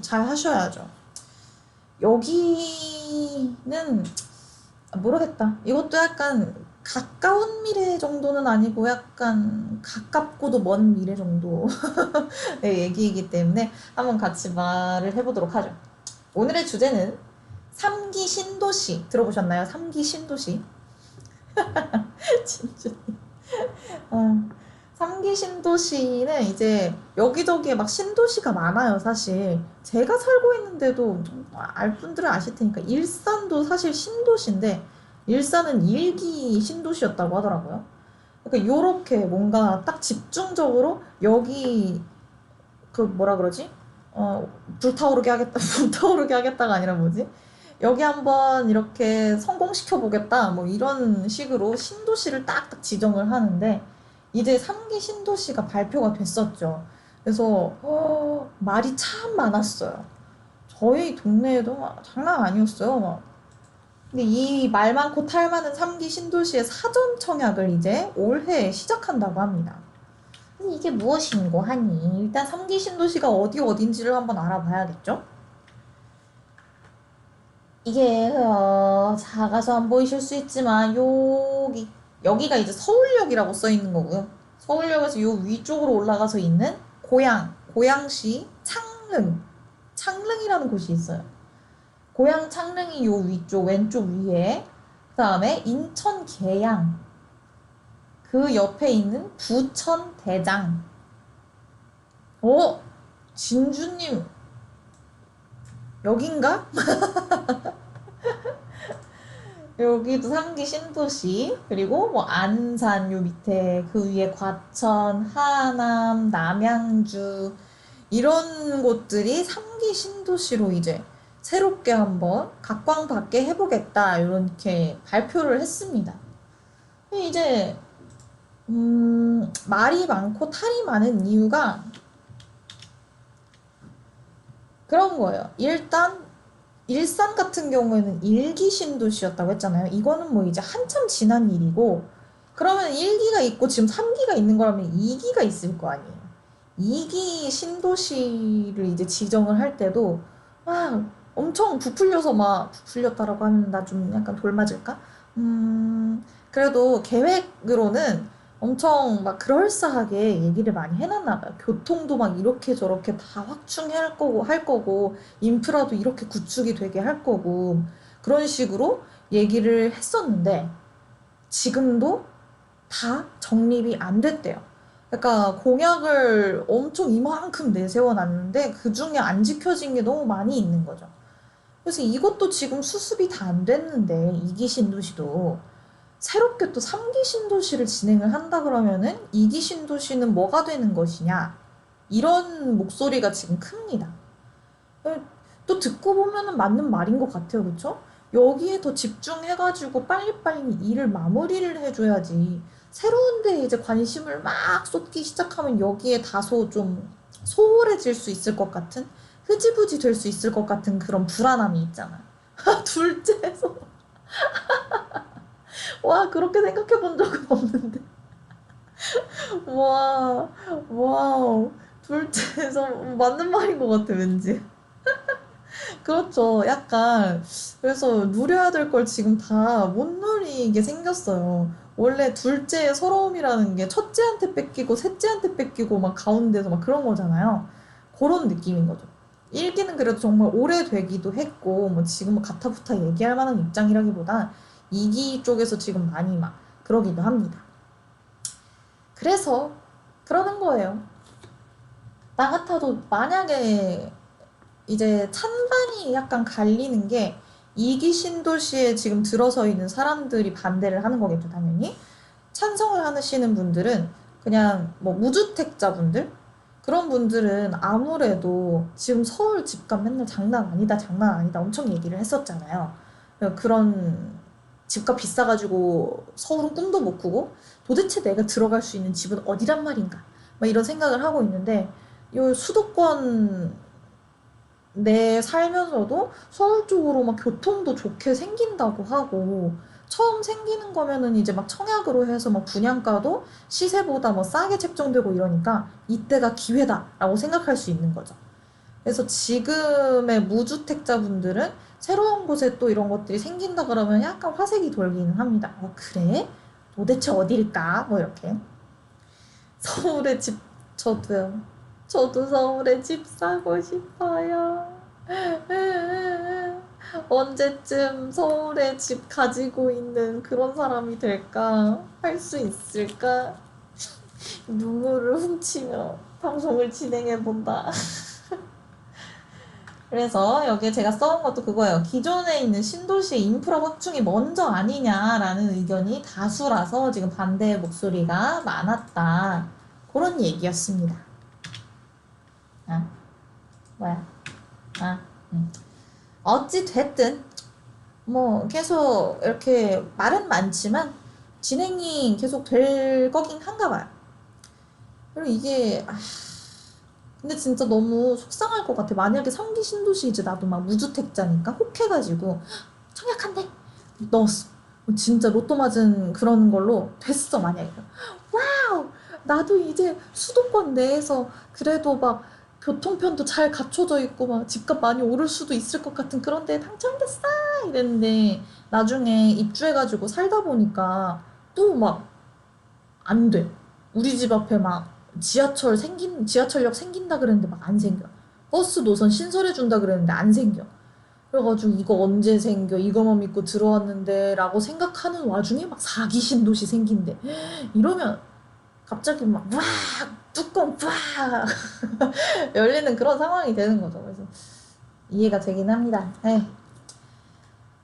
잘 하셔야죠. 여기는 모르겠다. 이것도 약간 가까운 미래 정도는 아니고 약간 가깝고도 먼 미래 정도의 얘기이기 때문에 한번 같이 말을 해보도록 하죠. 오늘의 주제는 3기 신도시 들어보셨나요? 3기 신도시. 진짜. 어, 3기 신도시는 이제 여기저기에 막 신도시가 많아요, 사실. 제가 살고 있는데도 알 분들은 아실 테니까 일산도 사실 신도시인데 일산은 1기 신도시였다고 하더라고요. 그러니까 요렇게 뭔가 딱 집중적으로 여기 그 뭐라 그러지? 불타오르게 하겠다, 불타오르게 하겠다가 아니라 뭐지? 여기 한번 이렇게 성공시켜 보겠다, 뭐 이런 식으로 신도시를 딱딱 지정을 하는데 이제 3기 신도시가 발표가 됐었죠. 그래서 말이 참 많았어요. 저희 동네에도 막 장난 아니었어요. 막. 근데 이 말 많고 탈 많은 3기 신도시의 사전 청약을 이제 올해 시작한다고 합니다. 이게 무엇인고 하니 일단 3기 신도시가 어디 어딘지를 한번 알아봐야겠죠? 이게 작아서 안 보이실 수 있지만 여기가 이제 서울역이라고 써 있는 거고요. 서울역에서 요 위쪽으로 올라가서 있는 고양시 창릉이라는 곳이 있어요. 고양 창릉이 요 위쪽 왼쪽 위에, 그 다음에 인천 계양, 그 옆에 있는 부천 대장. 진주님 여긴가? 여기도 3기 신도시, 그리고 뭐 안산 요 밑에 그 위에 과천, 하남, 남양주 이런 곳들이 3기 신도시로 이제 새롭게 한번 각광받게 해보겠다 이렇게 발표를 했습니다. 이제 말이 많고 탈이 많은 이유가 그런 거예요. 일단 일산 같은 경우에는 1기 신도시였다고 했잖아요. 이거는 뭐 이제 한참 지난 일이고, 그러면 1기가 있고 지금 3기가 있는 거라면 2기가 있을 거 아니에요. 2기 신도시를 이제 지정을 할 때도 엄청 부풀려서 막 부풀렸다라고 하면 나 좀 약간 돌맞을까? 그래도 계획으로는 엄청 막 그럴싸하게 얘기를 많이 해놨나 봐요. 교통도 막 이렇게 저렇게 다 확충할 거고, 인프라도 이렇게 구축이 되게 할 거고, 그런 식으로 얘기를 했었는데, 지금도 다 정립이 안 됐대요. 그러니까 공약을 엄청 이만큼 내세워 놨는데, 그 중에 안 지켜진 게 너무 많이 있는 거죠. 그래서 이것도 지금 수습이 다 안 됐는데, 이기 신도시도. 새롭게 또 3기 신도시를 진행을 한다 그러면은 2기 신도시는 뭐가 되는 것이냐? 이런 목소리가 지금 큽니다. 또 듣고 보면은 맞는 말인 것 같아요. 그쵸? 여기에 더 집중해가지고 빨리빨리 일을 마무리를 해줘야지. 새로운 데에 이제 관심을 막 쏟기 시작하면 여기에 다소 좀 소홀해질 수 있을 것 같은, 흐지부지 될 수 있을 것 같은 그런 불안함이 있잖아. 둘째에서 와, 그렇게 생각해 본 적은 없는데. 와, 와우. 둘째에서 맞는 말인 것 같아, 왠지. 그렇죠. 약간, 그래서 누려야 될 걸 지금 다 못 누리게 생겼어요. 원래 둘째의 서러움이라는 게 첫째한테 뺏기고, 셋째한테 뺏기고, 막 가운데서 막 그런 거잖아요. 그런 느낌인 거죠. 1기는 그래도 정말 오래되기도 했고, 뭐 지금 뭐 가타부타 얘기할 만한 입장이라기보다 2기 쪽에서 지금 많이 막 그러기도 합니다. 그래서 그러는 거예요. 나 같아도 만약에 이제 찬반이 약간 갈리는 게 2기 신도시에 지금 들어서 있는 사람들이 반대를 하는 거겠죠, 당연히. 찬성을 하시는 분들은 그냥 뭐 무주택자분들? 그런 분들은 아무래도 지금 서울 집값 맨날 장난 아니다, 장난 아니다 엄청 얘기를 했었잖아요. 그런 집값 비싸가지고 서울은 꿈도 못 꾸고 도대체 내가 들어갈 수 있는 집은 어디란 말인가? 막 이런 생각을 하고 있는데 이 수도권 내 살면서도 서울 쪽으로 막 교통도 좋게 생긴다고 하고 처음 생기는 거면은 이제 막 청약으로 해서 막 분양가도 시세보다 뭐 싸게 책정되고 이러니까 이때가 기회다라고 생각할 수 있는 거죠. 그래서 지금의 무주택자분들은 새로운 곳에 또 이런 것들이 생긴다 그러면 약간 화색이 돌기는 합니다. 그래? 도대체 어딜까? 뭐 이렇게. 서울에 집, 저도요. 저도 서울에 집 사고 싶어요. 언제쯤 서울에 집 가지고 있는 그런 사람이 될까? 할 수 있을까? 눈물을 훔치며 방송을 진행해 본다. 그래서 여기에 제가 써온 것도 그거예요. 기존에 있는 신도시의 인프라 확충이 먼저 아니냐라는 의견이 다수라서 지금 반대의 목소리가 많았다. 그런 얘기였습니다. 아, 뭐야? 아, 어찌 됐든 뭐 계속 이렇게 말은 많지만 진행이 계속 될 거긴 한가 봐요. 그리고 이게 근데 진짜 너무 속상할 것 같아. 만약에 3기 신도시 이제 나도 막 무주택자니까 혹해가지고 청약한대 넣었어. 진짜 로또 맞은 그런 걸로 됐어 만약에. 와우! 나도 이제 수도권 내에서 그래도 막 교통편도 잘 갖춰져 있고 막 집값 많이 오를 수도 있을 것 같은 그런 데에 당첨됐어! 이랬는데 나중에 입주해가지고 살다 보니까 또 막 안 돼. 우리 집 앞에 막 지하철역 생긴다 그랬는데 막 안 생겨. 버스 노선 신설해준다 그랬는데 안 생겨. 그래가지고 이거 언제 생겨? 이거만 믿고 들어왔는데 라고 생각하는 와중에 막 4기 신도시 생긴대. 이러면 갑자기 막 뚜껑 빡 열리는 그런 상황이 되는 거죠. 그래서 이해가 되긴 합니다. 에이.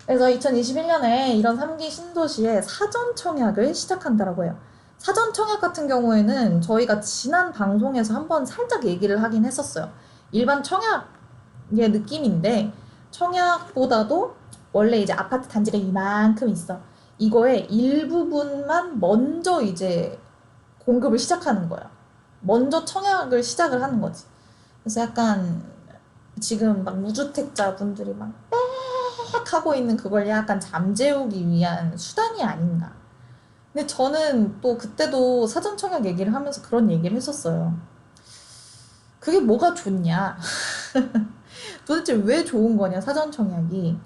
그래서 2021년에 이런 3기 신도시에 사전 청약을 시작한다라고 해요. 사전 청약 같은 경우에는 저희가 지난 방송에서 한번 살짝 얘기를 하긴 했었어요. 일반 청약의 느낌인데 청약보다도 원래 이제 아파트 단지가 이만큼 있어. 이거의 일부분만 먼저 이제 공급을 시작하는 거예요. 먼저 청약을 시작을 하는 거지. 그래서 약간 지금 막 무주택자 분들이 막 빽 하고 있는 그걸 약간 잠재우기 위한 수단이 아닌가. 근데 저는 또 그때도 사전 청약 얘기를 하면서 그런 얘기를 했었어요. 그게 뭐가 좋냐? 도대체 왜 좋은 거냐, 사전 청약이.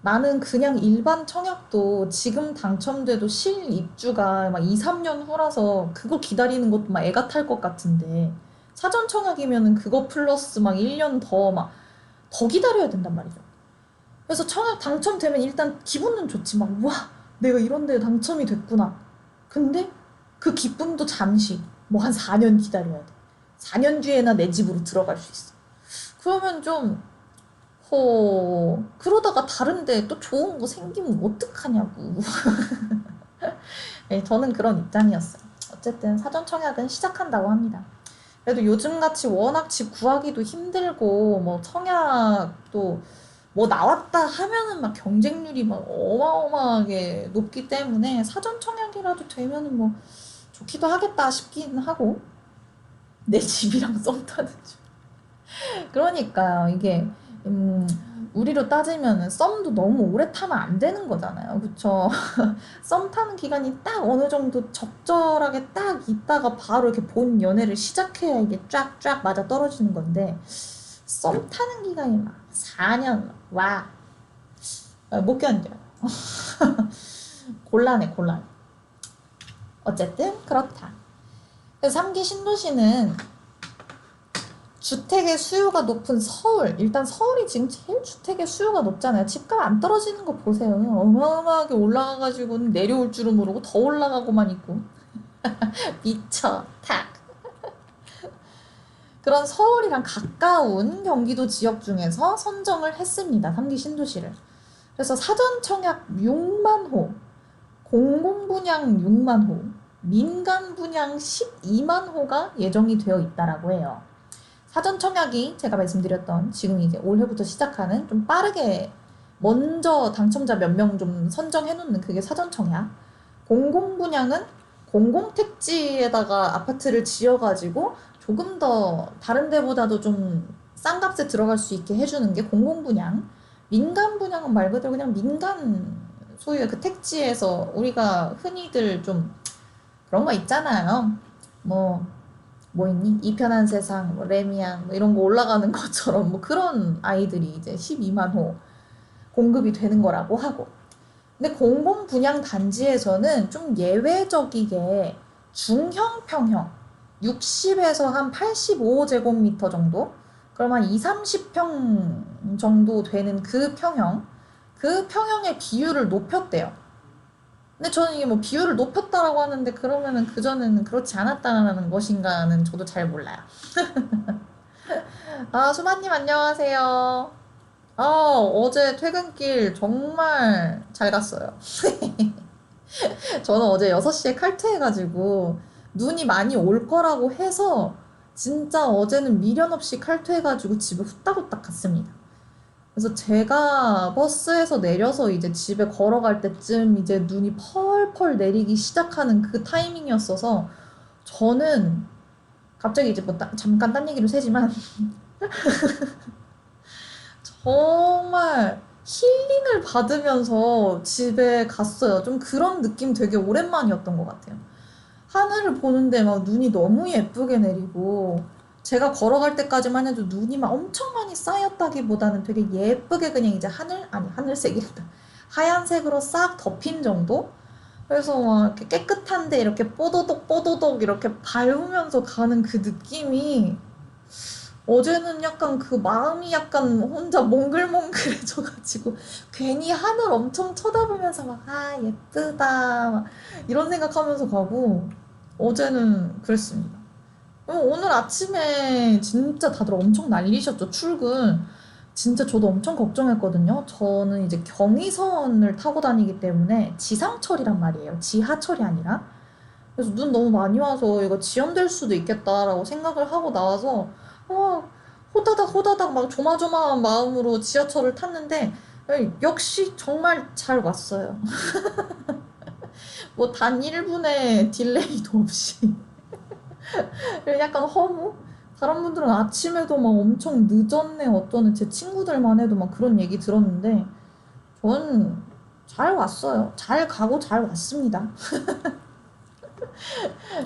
나는 그냥 일반 청약도 지금 당첨돼도 실입주가 막 2, 3년 후라서 그거 기다리는 것도 막 애가 탈 것 같은데 사전 청약이면은 그거 플러스 막 1년 더 기다려야 된단 말이죠. 그래서 청약 당첨되면 일단 기분은 좋지만 와 내가 이런 데 당첨이 됐구나. 근데 그 기쁨도 잠시 뭐 한 4년 기다려야 돼. 4년 뒤에나 내 집으로 들어갈 수 있어. 그러면 좀 그러다가 다른데 또 좋은 거 생기면 어떡하냐고. 네, 저는 그런 입장이었어요. 어쨌든 사전 청약은 시작한다고 합니다. 그래도 요즘같이 워낙 집 구하기도 힘들고 뭐 청약도 뭐 나왔다 하면은 막 경쟁률이 막 어마어마하게 높기 때문에 사전 청약이라도 되면은 뭐 좋기도 하겠다 싶긴 하고 내 집이랑 썸 타는 중. 그러니까요. 이게 우리로 따지면은 썸도 너무 오래 타면 안 되는 거잖아요. 그쵸? 썸 타는 기간이 딱 어느 정도 적절하게 딱 있다가 바로 이렇게 본 연애를 시작해야 이게 쫙쫙 맞아 떨어지는 건데 썸 타는 기간이 막 4년 와. 못 견뎌요. 곤란해. 어쨌든 그렇다. 그래서 3기 신도시는 주택의 수요가 높은 서울. 일단 서울이 지금 제일 주택의 수요가 높잖아요. 집값 안 떨어지는 거 보세요. 어마어마하게 올라가가지고는 내려올 줄은 모르고 더 올라가고만 있고. 미쳐. 탁. 그런 서울이랑 가까운 경기도 지역 중에서 선정을 했습니다. 3기 신도시를. 그래서 사전 청약 6만 호, 공공 분양 6만 호, 민간 분양 12만 호가 예정이 되어 있다라고 해요. 사전 청약이 제가 말씀드렸던 지금 이제 올해부터 시작하는 좀 빠르게 먼저 당첨자 몇 명 좀 선정해 놓는 그게 사전 청약. 공공 분양은 공공택지에다가 아파트를 지어가지고 조금 더 다른 데보다도 좀 싼 값에 들어갈 수 있게 해주는 게 공공 분양. 민간 분양은 말 그대로 그냥 민간 소유의 그 택지에서 우리가 흔히들 좀 그런 거 있잖아요. 뭐 뭐 있니? 이 편한 세상, 뭐 레미안 뭐 이런 거 올라가는 것처럼 뭐 그런 아이들이 이제 12만 호 공급이 되는 거라고 하고. 근데 공공 분양 단지에서는 좀 예외적이게 중형 평형 60에서 한 85제곱미터 정도? 그럼 한 2, 30평 정도 되는 그 평형의 비율을 높였대요. 근데 저는 이게 뭐 비율을 높였다라고 하는데 그러면은 그전에는 그렇지 않았다는 것인가는 저도 잘 몰라요. 아, 수마님 안녕하세요. 어제 퇴근길 정말 잘 갔어요. 저는 어제 6시에 칼퇴해가지고 눈이 많이 올 거라고 해서 진짜 어제는 미련 없이 칼퇴해가지고 집에 후딱후딱 갔습니다. 그래서 제가 버스에서 내려서 이제 집에 걸어갈 때쯤 이제 눈이 펄펄 내리기 시작하는 그 타이밍이었어서 저는 갑자기 이제 뭐 잠깐 딴 얘기로 새지만 정말 힐링을 받으면서 집에 갔어요. 좀 그런 느낌 되게 오랜만이었던 것 같아요. 하늘을 보는데 막 눈이 너무 예쁘게 내리고 제가 걸어갈 때까지만 해도 눈이 막 엄청 많이 쌓였다기보다는 되게 예쁘게 그냥 이제 하늘색이랬다. 하얀색으로 싹 덮인 정도? 그래서 막 이렇게 깨끗한데 이렇게 뽀도독 뽀도독 이렇게 밟으면서 가는 그 느낌이 어제는 약간 그 마음이 약간 혼자 몽글몽글해져가지고 괜히 하늘 엄청 쳐다보면서 막 아 예쁘다 막 이런 생각하면서 가고 어제는 그랬습니다. 오늘 아침에 진짜 다들 엄청 난리셨죠, 출근. 진짜 저도 엄청 걱정했거든요. 저는 이제 경의선을 타고 다니기 때문에 지상철이란 말이에요. 지하철이 아니라. 그래서 눈 너무 많이 와서 이거 지연될 수도 있겠다라고 생각을 하고 나와서 어, 호다닥 호다닥 막 조마조마한 마음으로 지하철을 탔는데 역시 정말 잘 왔어요. 뭐 단 1분의 딜레이도 없이. 약간 허무? 다른 분들은 아침에도 막 엄청 늦었네 어쩌네 제 친구들만 해도 막 그런 얘기 들었는데 전 잘 왔어요. 잘 가고 잘 왔습니다.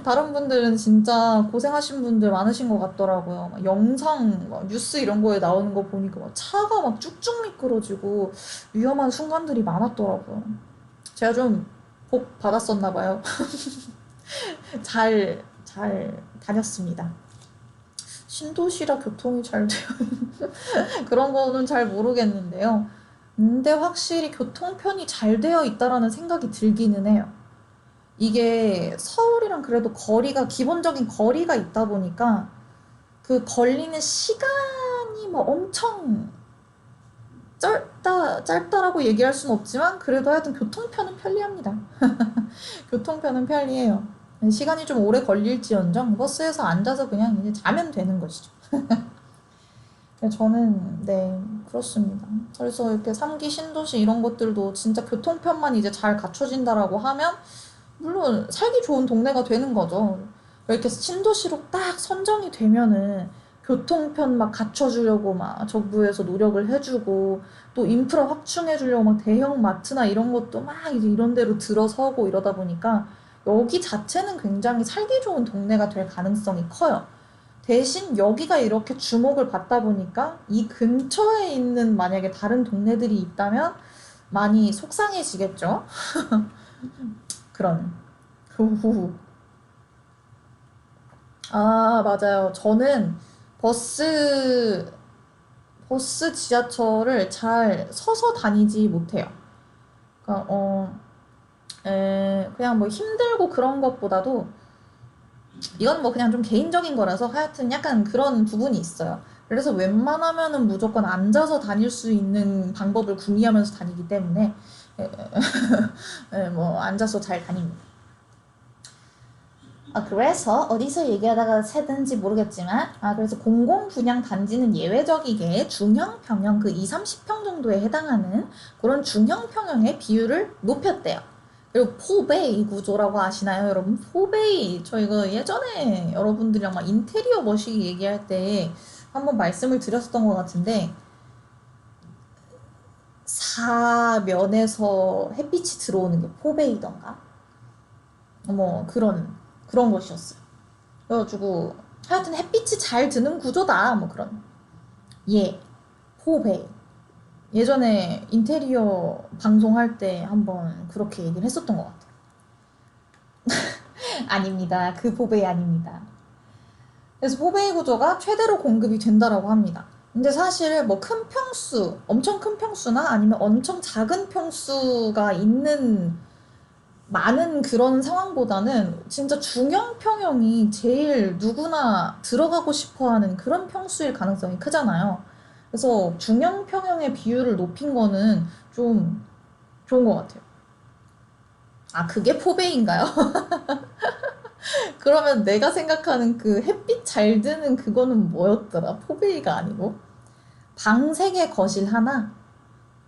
다른 분들은 진짜 고생하신 분들 많으신 것 같더라고요. 막 영상, 막 뉴스 이런 거에 나오는 거 보니까 막 차가 막 쭉쭉 미끄러지고 위험한 순간들이 많았더라고요. 제가 좀 복 받았었나 봐요. 잘 다녔습니다. 신도시라 교통이 잘 돼요. 그런 거는 잘 모르겠는데요. 근데 확실히 교통편이 잘 되어 있다라는 생각이 들기는 해요. 이게 서울이랑 그래도 기본적인 거리가 있다 보니까 그 걸리는 시간이 뭐 엄청 짧다라고 얘기할 수는 없지만 그래도 하여튼 교통편은 편리합니다. 교통편은 편리해요. 시간이 좀 오래 걸릴지언정 버스에서 앉아서 그냥 이제 자면 되는 것이죠. 저는 네 그렇습니다. 그래서 이렇게 3기 신도시 이런 것들도 진짜 교통편만 이제 잘 갖춰진다라고 하면 물론 살기 좋은 동네가 되는 거죠. 이렇게 신도시로 딱 선정이 되면은 교통편 막 갖춰주려고 막 정부에서 노력을 해주고 또 인프라 확충해주려고 막 대형 마트나 이런 것도 막 이제 이런 데로 들어서고 이러다 보니까 여기 자체는 굉장히 살기 좋은 동네가 될 가능성이 커요. 대신 여기가 이렇게 주목을 받다 보니까 이 근처에 있는 만약에 다른 동네들이 있다면 많이 속상해지겠죠? 그런. 후후. 아, 맞아요. 저는 버스, 지하철을 잘 서서 다니지 못해요. 그러니까, 그냥 뭐 힘들고 그런 것보다도, 이건 뭐 그냥 좀 개인적인 거라서 하여튼 약간 그런 부분이 있어요. 그래서 웬만하면은 무조건 앉아서 다닐 수 있는 방법을 궁리하면서 다니기 때문에, 뭐, 앉아서 잘 다닙니다. 그래서 어디서 얘기하다가 새든지 모르겠지만, 그래서 공공 분양 단지는 예외적이게 중형 평형 그 2, 30평 정도에 해당하는 그런 중형 평형의 비율을 높였대요. 그리고 포베이 구조라고 아시나요, 여러분? 포베이. 저 이거 예전에 여러분들이랑 막 인테리어 머시기 얘기할 때 한번 말씀을 드렸었던 것 같은데, 사면에서 햇빛이 들어오는 게 포베이던가? 뭐 그런 것이었어요. 그래가지고 하여튼 햇빛이 잘 드는 구조다. 뭐 그런. 예. 포베이. 예전에 인테리어 방송할 때 한번 그렇게 얘기를 했었던 것 같아요. 아닙니다. 그 포베이 아닙니다. 그래서 포베이 구조가 최대로 공급이 된다라고 합니다. 근데 사실 뭐 큰 평수, 엄청 큰 평수나 아니면 엄청 작은 평수가 있는 많은 그런 상황보다는 진짜 중형 평형이 제일 누구나 들어가고 싶어 하는 그런 평수일 가능성이 크잖아요. 그래서 중형 평형의 비율을 높인 거는 좀 좋은 것 같아요. 아, 그게 포베인가요? 그러면 내가 생각하는 그 햇빛 잘 드는 그거는 뭐였더라? 포베이가 아니고? 방 3개 거실 하나?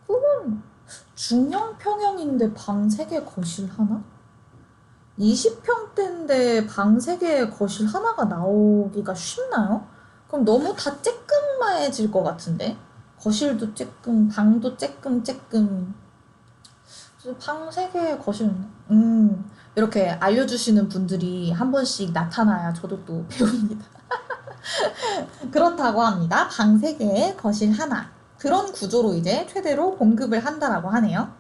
그건 중형 평형인데 방 3개 거실 하나? 20평대인데 방 3개 거실 하나가 나오기가 쉽나요? 그럼 너무 다 쬐끔해질 것 같은데? 거실도 쬐끔, 방도 쬐끔. 방 3개 거실, 이렇게 알려주시는 분들이 한 번씩 나타나야 저도 또 배웁니다. 그렇다고 합니다. 방 3개, 거실 하나. 그런 구조로 이제 최대로 공급을 한다라고 하네요.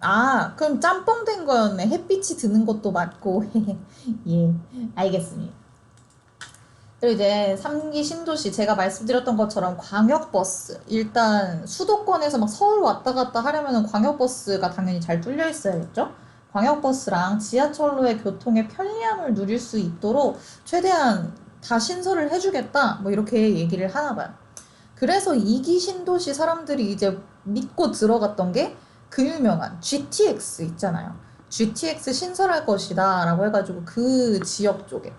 아, 그럼 짬뽕 된 거였네. 햇빛이 드는 것도 맞고. 예, 알겠습니다. 그리고 이제 3기 신도시 제가 말씀드렸던 것처럼 광역버스. 일단 수도권에서 막 서울 왔다 갔다 하려면 광역버스가 당연히 잘 뚫려 있어야겠죠? 광역버스랑 지하철로의 교통의 편리함을 누릴 수 있도록 최대한 다 신설을 해주겠다. 뭐 이렇게 얘기를 하나 봐요. 그래서 2기 신도시 사람들이 이제 믿고 들어갔던 게 그 유명한 GTX 있잖아요. GTX 신설할 것이다 라고 해가지고 그 지역 쪽에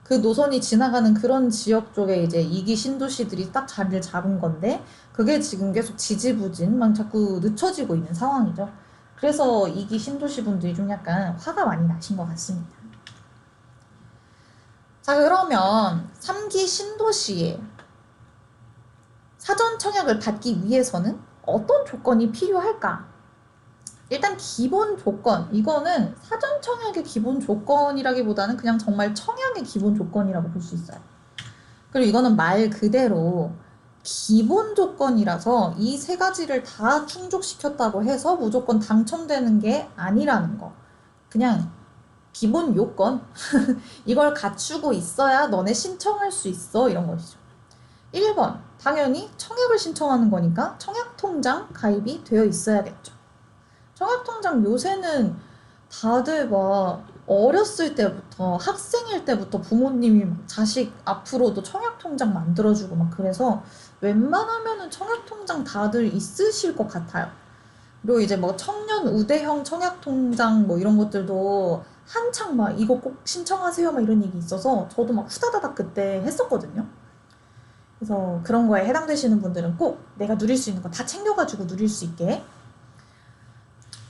그 노선이 지나가는 그런 지역 쪽에 이제 2기 신도시들이 딱 자리를 잡은 건데 그게 지금 계속 지지부진 막 자꾸 늦춰지고 있는 상황이죠. 그래서 2기 신도시 분들이 좀 약간 화가 많이 나신 것 같습니다. 자, 그러면 3기 신도시에 사전 청약을 받기 위해서는 어떤 조건이 필요할까? 일단 기본 조건, 이거는 사전 청약의 기본 조건이라기보다는 그냥 정말 청약의 기본 조건이라고 볼 수 있어요. 그리고 이거는 말 그대로 기본 조건이라서 이 3가지를 다 충족시켰다고 해서 무조건 당첨되는 게 아니라는 거. 그냥 기본 요건. 이걸 갖추고 있어야 너네 신청할 수 있어. 이런 것이죠. 1번, 당연히 청약을 신청하는 거니까 청약통장 가입이 되어 있어야겠죠. 청약통장 요새는 다들 막 어렸을 때부터 학생일 때부터 부모님이 막 자식 앞으로도 청약통장 만들어주고 막 그래서 웬만하면은 청약통장 다들 있으실 것 같아요. 그리고 이제 뭐 청년 우대형 청약통장 뭐 이런 것들도 한창 막 이거 꼭 신청하세요 막 이런 얘기 있어서 저도 막 후다다닥 그때 했었거든요. 그래서 그런 거에 해당되시는 분들은 꼭 내가 누릴 수 있는 거 다 챙겨가지고 누릴 수 있게.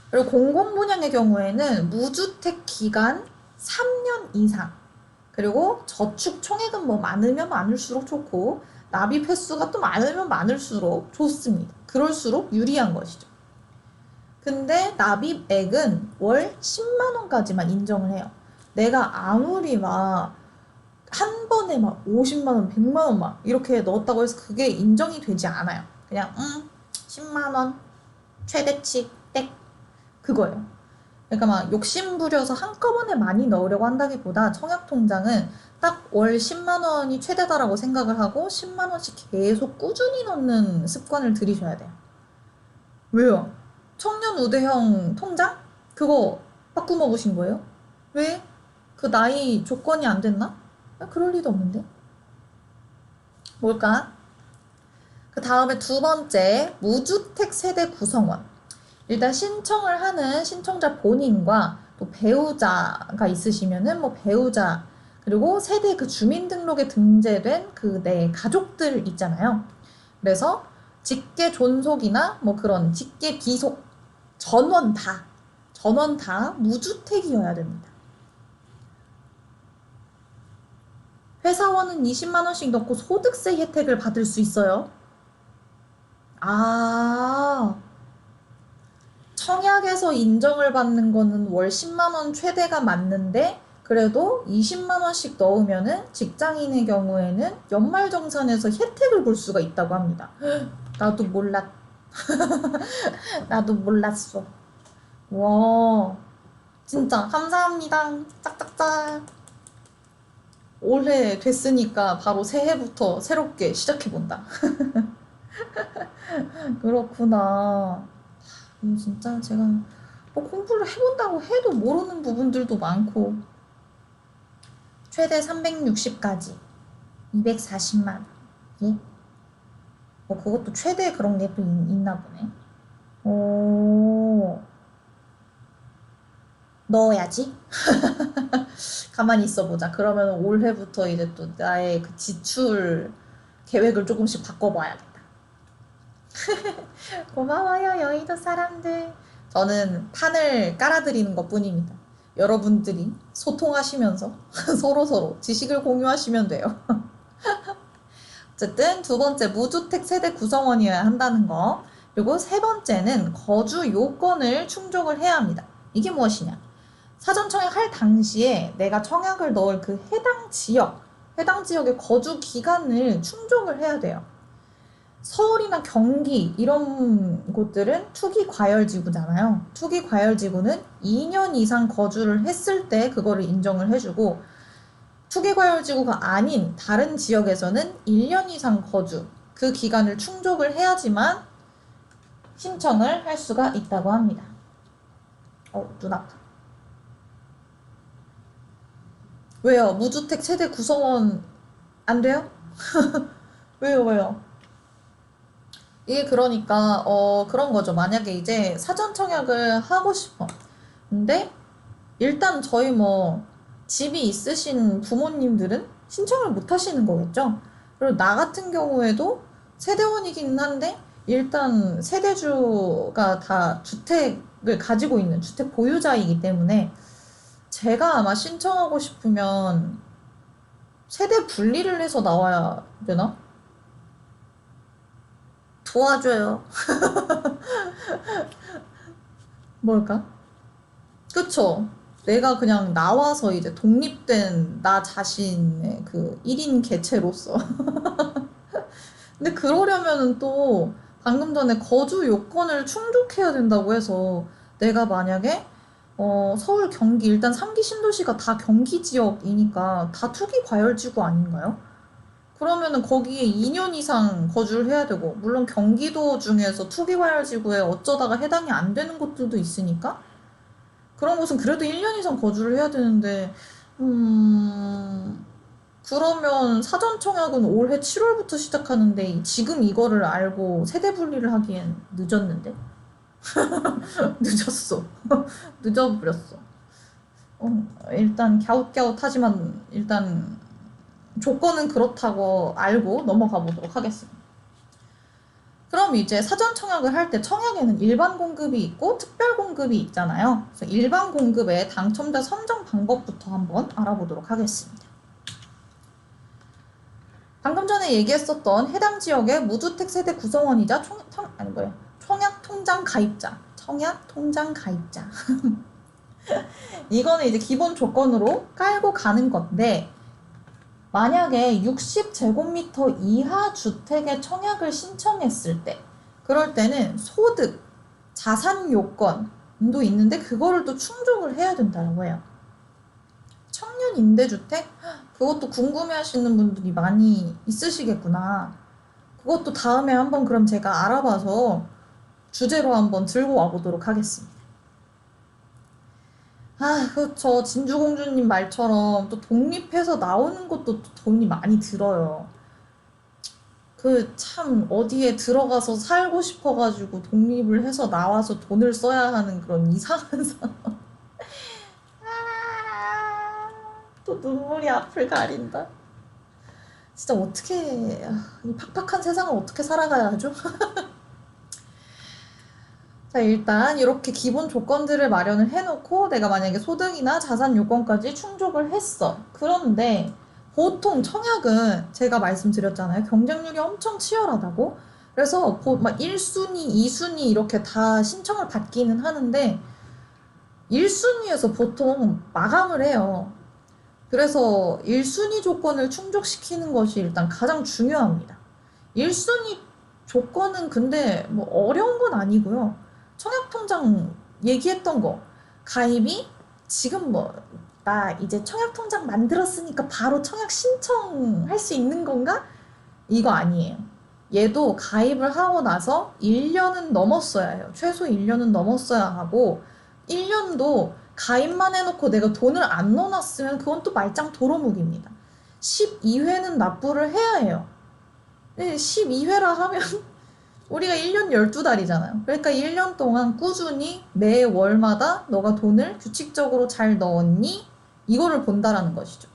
그리고 공공분양의 경우에는 무주택 기간 3년 이상, 그리고 저축 총액은 뭐 많으면 많을수록 좋고 납입 횟수가 또 많으면 많을수록 좋습니다. 그럴수록 유리한 것이죠. 근데 납입액은 월 10만 원까지만 인정을 해요. 내가 아무리 막 한 번에 막 50만 원, 100만 원 막 이렇게 넣었다고 해서 그게 인정이 되지 않아요. 그냥 10만 원 최대치 땡 그거예요. 그러니까 막 욕심 부려서 한꺼번에 많이 넣으려고 한다기보다 청약통장은 딱 월 10만 원이 최대다라고 생각을 하고 10만 원씩 계속 꾸준히 넣는 습관을 들이셔야 돼요. 왜요? 청년 우대형 통장? 그거 바꿔 먹으신 거예요? 왜? 그 나이 조건이 안 됐나? 그럴 리도 없는데. 뭘까? 그 다음에 2번째, 무주택 세대 구성원. 일단 신청을 하는 신청자 본인과 또 배우자가 있으시면은 뭐 배우자, 그리고 세대 그 주민등록에 등재된 그 내 가족들 있잖아요. 그래서 직계 존속이나 뭐 그런 직계 비속 전원 다 무주택이어야 됩니다. 회사원은 20만 원씩 넣고 소득세 혜택을 받을 수 있어요. 아, 청약에서 인정을 받는 거는 월 10만 원 최대가 맞는데 그래도 20만 원씩 넣으면은 직장인의 경우에는 연말정산에서 혜택을 볼 수가 있다고 합니다. 나도 몰랐, 나도 몰랐어. 와, 진짜 감사합니다. 짝짝짝. 올해 됐으니까 바로 새해부터 새롭게 시작해본다. 그렇구나. 진짜 제가 뭐 공부를 해본다고 해도 모르는 부분들도 많고, 최대 360까지 240만. 예? 뭐 그것도 최대 그런 게 또 있나 보네. 오, 넣어야지. 가만히 있어보자. 그러면 올해부터 이제 또 나의 그 지출 계획을 조금씩 바꿔봐야겠다. 고마워요, 여의도 사람들. 저는 판을 깔아드리는 것 뿐입니다. 여러분들이 소통하시면서 서로서로 지식을 공유하시면 돼요. 어쨌든 두 번째, 무주택 세대 구성원이어야 한다는 거. 그리고 세 번째는 거주 요건을 충족을 해야 합니다. 이게 무엇이냐? 사전 청약할 당시에 내가 청약을 넣을 그 해당 지역의 거주 기간을 충족을 해야 돼요. 서울이나 경기 이런 곳들은 투기 과열지구잖아요. 투기 과열지구는 2년 이상 거주를 했을 때 그거를 인정을 해주고, 투기 과열지구가 아닌 다른 지역에서는 1년 이상 거주, 그 기간을 충족을 해야지만 신청을 할 수가 있다고 합니다. 눈 아파. 왜요? 무주택 세대 구성원 안 돼요? 왜요? 이게 그러니까 그런 거죠. 만약에 이제 사전 청약을 하고 싶어. 근데 일단 저희 뭐 집이 있으신 부모님들은 신청을 못 하시는 거겠죠. 그리고 나 같은 경우에도 세대원이긴 한데 일단 세대주가 다 주택을 가지고 있는 주택 보유자이기 때문에 제가 아마 신청하고 싶으면 세대 분리를 해서 나와야 되나? 도와줘요. 뭘까? 그쵸? 내가 그냥 나와서 이제 독립된 나 자신의 그 1인 개체로서. 근데 그러려면은 또 방금 전에 거주 요건을 충족해야 된다고 해서 내가 만약에 서울, 경기, 일단 3기 신도시가 다 경기 지역이니까 다 투기 과열지구 아닌가요? 그러면은 거기에 2년 이상 거주를 해야 되고, 물론 경기도 중에서 투기 과열지구에 어쩌다가 해당이 안 되는 곳들도 있으니까, 그런 곳은 그래도 1년 이상 거주를 해야 되는데, 그러면 사전 청약은 올해 7월부터 시작하는데, 지금 이거를 알고 세대 분리를 하기엔 늦었는데? 늦었어. 늦어버렸어. 일단 갸웃갸웃하지만 일단 조건은 그렇다고 알고 넘어가 보도록 하겠습니다. 그럼 이제 사전 청약을 할 때 청약에는 일반 공급이 있고 특별 공급이 있잖아요. 그래서 일반 공급의 당첨자 선정 방법부터 한번 알아보도록 하겠습니다. 방금 전에 얘기했었던 해당 지역의 무주택 세대 구성원이자 청약 통장 가입자. 이거는 이제 기본 조건으로 깔고 가는 건데, 만약에 60제곱미터 이하 주택의 청약을 신청했을 때, 그럴 때는 소득, 자산 요건도 있는데 그거를 또 충족을 해야 된다고 해요. 청년 임대주택? 그것도 궁금해 하시는 분들이 많이 있으시겠구나. 그것도 다음에 한번 그럼 제가 알아봐서 주제로 한번 들고 와보도록 하겠습니다. 그렇죠. 진주공주님 말처럼 또 독립해서 나오는 것도 또 돈이 많이 들어요. 그 참 어디에 들어가서 살고 싶어가지고 독립을 해서 나와서 돈을 써야 하는 그런 이상한 상황. 또 눈물이 앞을 가린다. 진짜 어떻게, 이 팍팍한 세상을 어떻게 살아가야 하죠? 자, 일단 이렇게 기본 조건들을 마련을 해놓고 내가 만약에 소득이나 자산 요건까지 충족을 했어. 그런데 보통 청약은 제가 말씀드렸잖아요. 경쟁률이 엄청 치열하다고. 그래서 막 1순위, 2순위 이렇게 다 신청을 받기는 하는데 1순위에서 보통 마감을 해요. 그래서 1순위 조건을 충족시키는 것이 일단 가장 중요합니다. 1순위 조건은 근데 뭐 어려운 건 아니고요. 청약통장 얘기했던 거, 가입이 지금 뭐, 나 이제 청약통장 만들었으니까 바로 청약 신청할 수 있는 건가? 이거 아니에요. 얘도 가입을 하고 나서 1년은 넘었어야 해요. 최소 1년은 넘었어야 하고, 1년도 가입만 해놓고 내가 돈을 안 넣어놨으면 그건 또 말짱 도루묵입니다. 12회는 납부를 해야 해요. 12회라 하면 우리가 1년 12달이잖아요. 그러니까 1년 동안 꾸준히 매월마다 너가 돈을 규칙적으로 잘 넣었니? 이거를 본다라는 것이죠.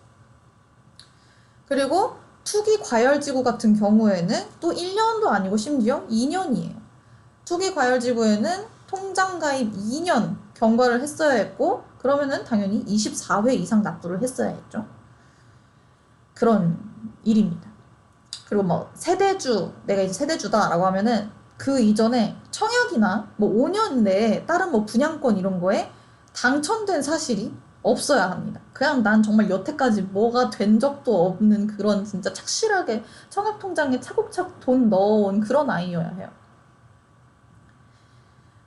그리고 투기 과열지구 같은 경우에는 또 1년도 아니고 심지어 2년이에요. 투기 과열지구에는 통장 가입 2년 경과를 했어야 했고, 그러면은 당연히 24회 이상 납부를 했어야 했죠. 그런 일입니다. 그리고 뭐 세대주, 내가 이제 세대주다라고 하면은 그 이전에 청약이나 뭐 5년 내에 다른 뭐 분양권 이런 거에 당첨된 사실이 없어야 합니다. 그냥 난 정말 여태까지 뭐가 된 적도 없는 그런 진짜 착실하게 청약통장에 차곡차곡 돈 넣어온 그런 아이여야 해요.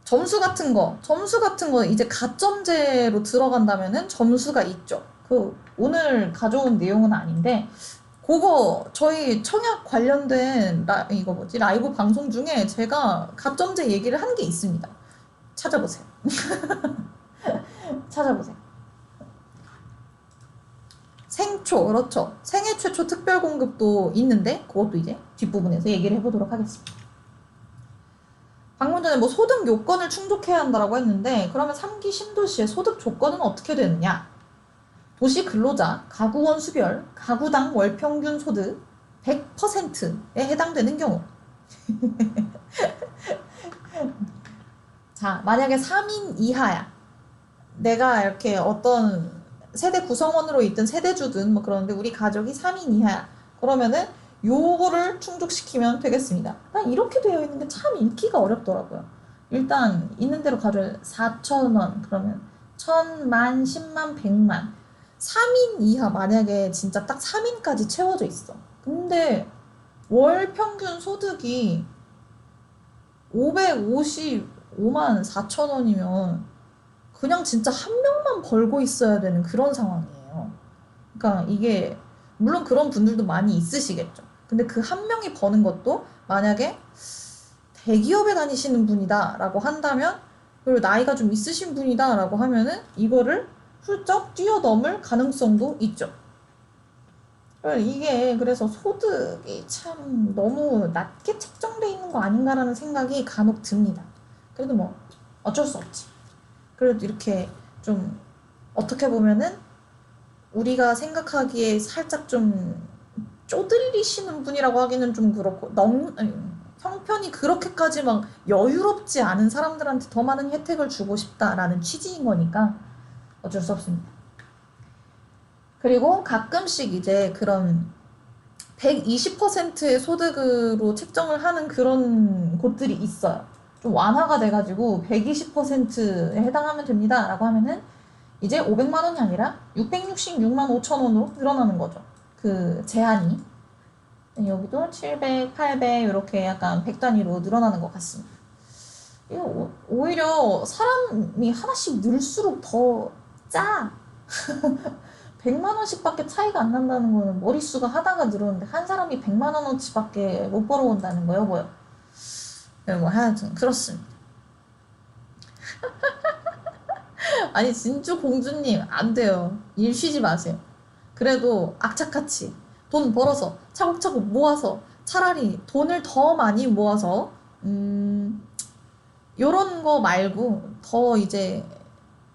점수 같은 거 이제 가점제로 들어간다면은 점수가 있죠. 그 오늘 가져온 내용은 아닌데, 그거 저희 청약 관련된 이거 뭐지 라이브 방송 중에 제가 가점제 얘기를 한 게 있습니다. 찾아보세요. 찾아보세요. 생초, 그렇죠. 생애 최초 특별 공급도 있는데 그것도 이제 뒷부분에서 얘기를 해보도록 하겠습니다. 방금 전에 뭐 소득 요건을 충족해야 한다라고 했는데, 그러면 3기 신도시의 소득 조건은 어떻게 되느냐? 도시 근로자, 가구원 수별, 가구당 월평균 소득 100%에 해당되는 경우. 자, 만약에 3인 이하야. 내가 이렇게 어떤 세대 구성원으로 있든 세대주든 뭐 그러는데 우리 가족이 3인 이하야. 그러면은 요거를 충족시키면 되겠습니다. 난 이렇게 되어 있는 게 참 읽기가 어렵더라고요. 일단 있는 대로 가져요. 4,000원 그러면 1,000만, 10만, 100만. 3인 이하 만약에 진짜 딱 3인까지 채워져 있어. 근데 월 평균 소득이 555만 4천 원이면 그냥 진짜 한 명만 벌고 있어야 되는 그런 상황이에요. 그러니까 이게 물론 그런 분들도 많이 있으시겠죠. 근데 그 한 명이 버는 것도 만약에 대기업에 다니시는 분이다 라고 한다면, 그리고 나이가 좀 있으신 분이다 라고 하면은 이거를 훌쩍 뛰어넘을 가능성도 있죠. 이게 그래서 소득이 참 너무 낮게 책정돼 있는 거 아닌가라는 생각이 간혹 듭니다. 그래도 뭐 어쩔 수 없지. 그래도 이렇게 좀 어떻게 보면은 우리가 생각하기에 살짝 좀 쪼들리시는 분이라고 하기는 좀 그렇고, 형편이 그렇게까지 막 여유롭지 않은 사람들한테 더 많은 혜택을 주고 싶다라는 취지인 거니까 어쩔 수 없습니다. 그리고 가끔씩 이제 그런 120%의 소득으로 책정을 하는 그런 곳들이 있어요. 좀 완화가 돼가지고 120%에 해당하면 됩니다 라고 하면은 이제 500만 원이 아니라 666만 5천 원으로 늘어나는 거죠. 그 제한이. 여기도 700, 800 이렇게 약간 100단위로 늘어나는 것 같습니다. 이거 오히려 사람이 하나씩 늘수록 더 짜. 100만 원씩밖에 차이가 안 난다는 거는 머릿수가 하다가 늘었는데 한 사람이 100만 원어치밖에 못 벌어온다는 거예요, 뭐요? 네, 뭐 하여튼 그렇습니다. 아니 진주 공주님 안 돼요. 일 쉬지 마세요. 그래도 악착같이 돈 벌어서 차곡차곡 모아서 차라리 돈을 더 많이 모아서 요런 거 말고 더 이제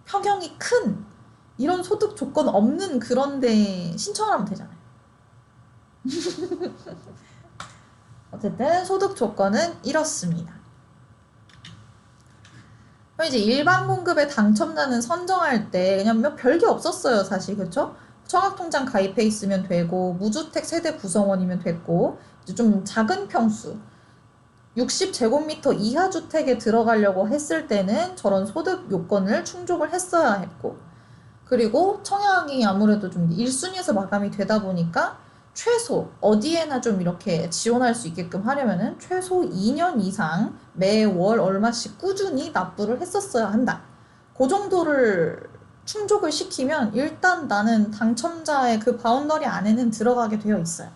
평형이 큰 이런 소득 조건 없는 그런 데 신청을 하면 되잖아요. 어쨌든 소득 조건은 이렇습니다. 그럼 이제 일반 공급의 당첨자는 선정할 때 그냥 뭐 별게 없었어요, 사실. 그쵸? 청약통장 가입해 있으면 되고, 무주택 세대 구성원이면 됐고, 이제 좀 작은 평수 60제곱미터 이하 주택에 들어가려고 했을 때는 저런 소득 요건을 충족을 했어야 했고, 그리고 청약이 아무래도 좀 1순위에서 마감이 되다 보니까 최소 어디에나 좀 이렇게 지원할 수 있게끔 하려면은 최소 2년 이상 매월 얼마씩 꾸준히 납부를 했었어야 한다. 그 정도를 충족을 시키면 일단 나는 당첨자의 그 바운더리 안에는 들어가게 되어 있어요.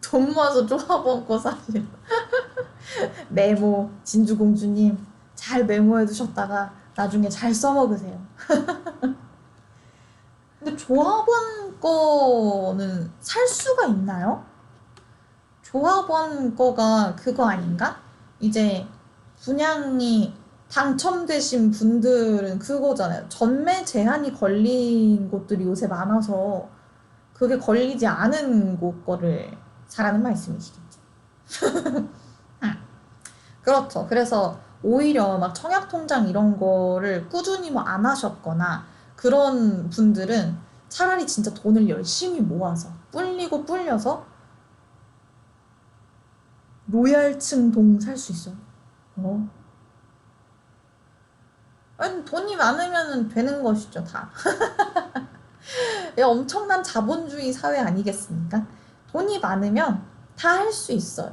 돈 모아서 조합원 거 사실. 메모, 진주공주님 잘 메모해 두셨다가 나중에 잘 써먹으세요. 근데 조합원 거는 살 수가 있나요? 조합원 거가 그거 아닌가? 이제 분양이 당첨되신 분들은 그거잖아요. 전매 제한이 걸린 곳들이 요새 많아서 그게 걸리지 않은 곳 거를 사라는 말씀이시겠죠. 그렇죠. 그래서 오히려 막 청약통장 이런 거를 꾸준히 뭐 안 하셨거나 그런 분들은 차라리 진짜 돈을 열심히 모아서 불리고 불려서 로얄층 동 살 수 있어요. 어? 아니, 돈이 많으면 되는 것이죠, 다. 엄청난 자본주의 사회 아니겠습니까? 돈이 많으면 다 할 수 있어요.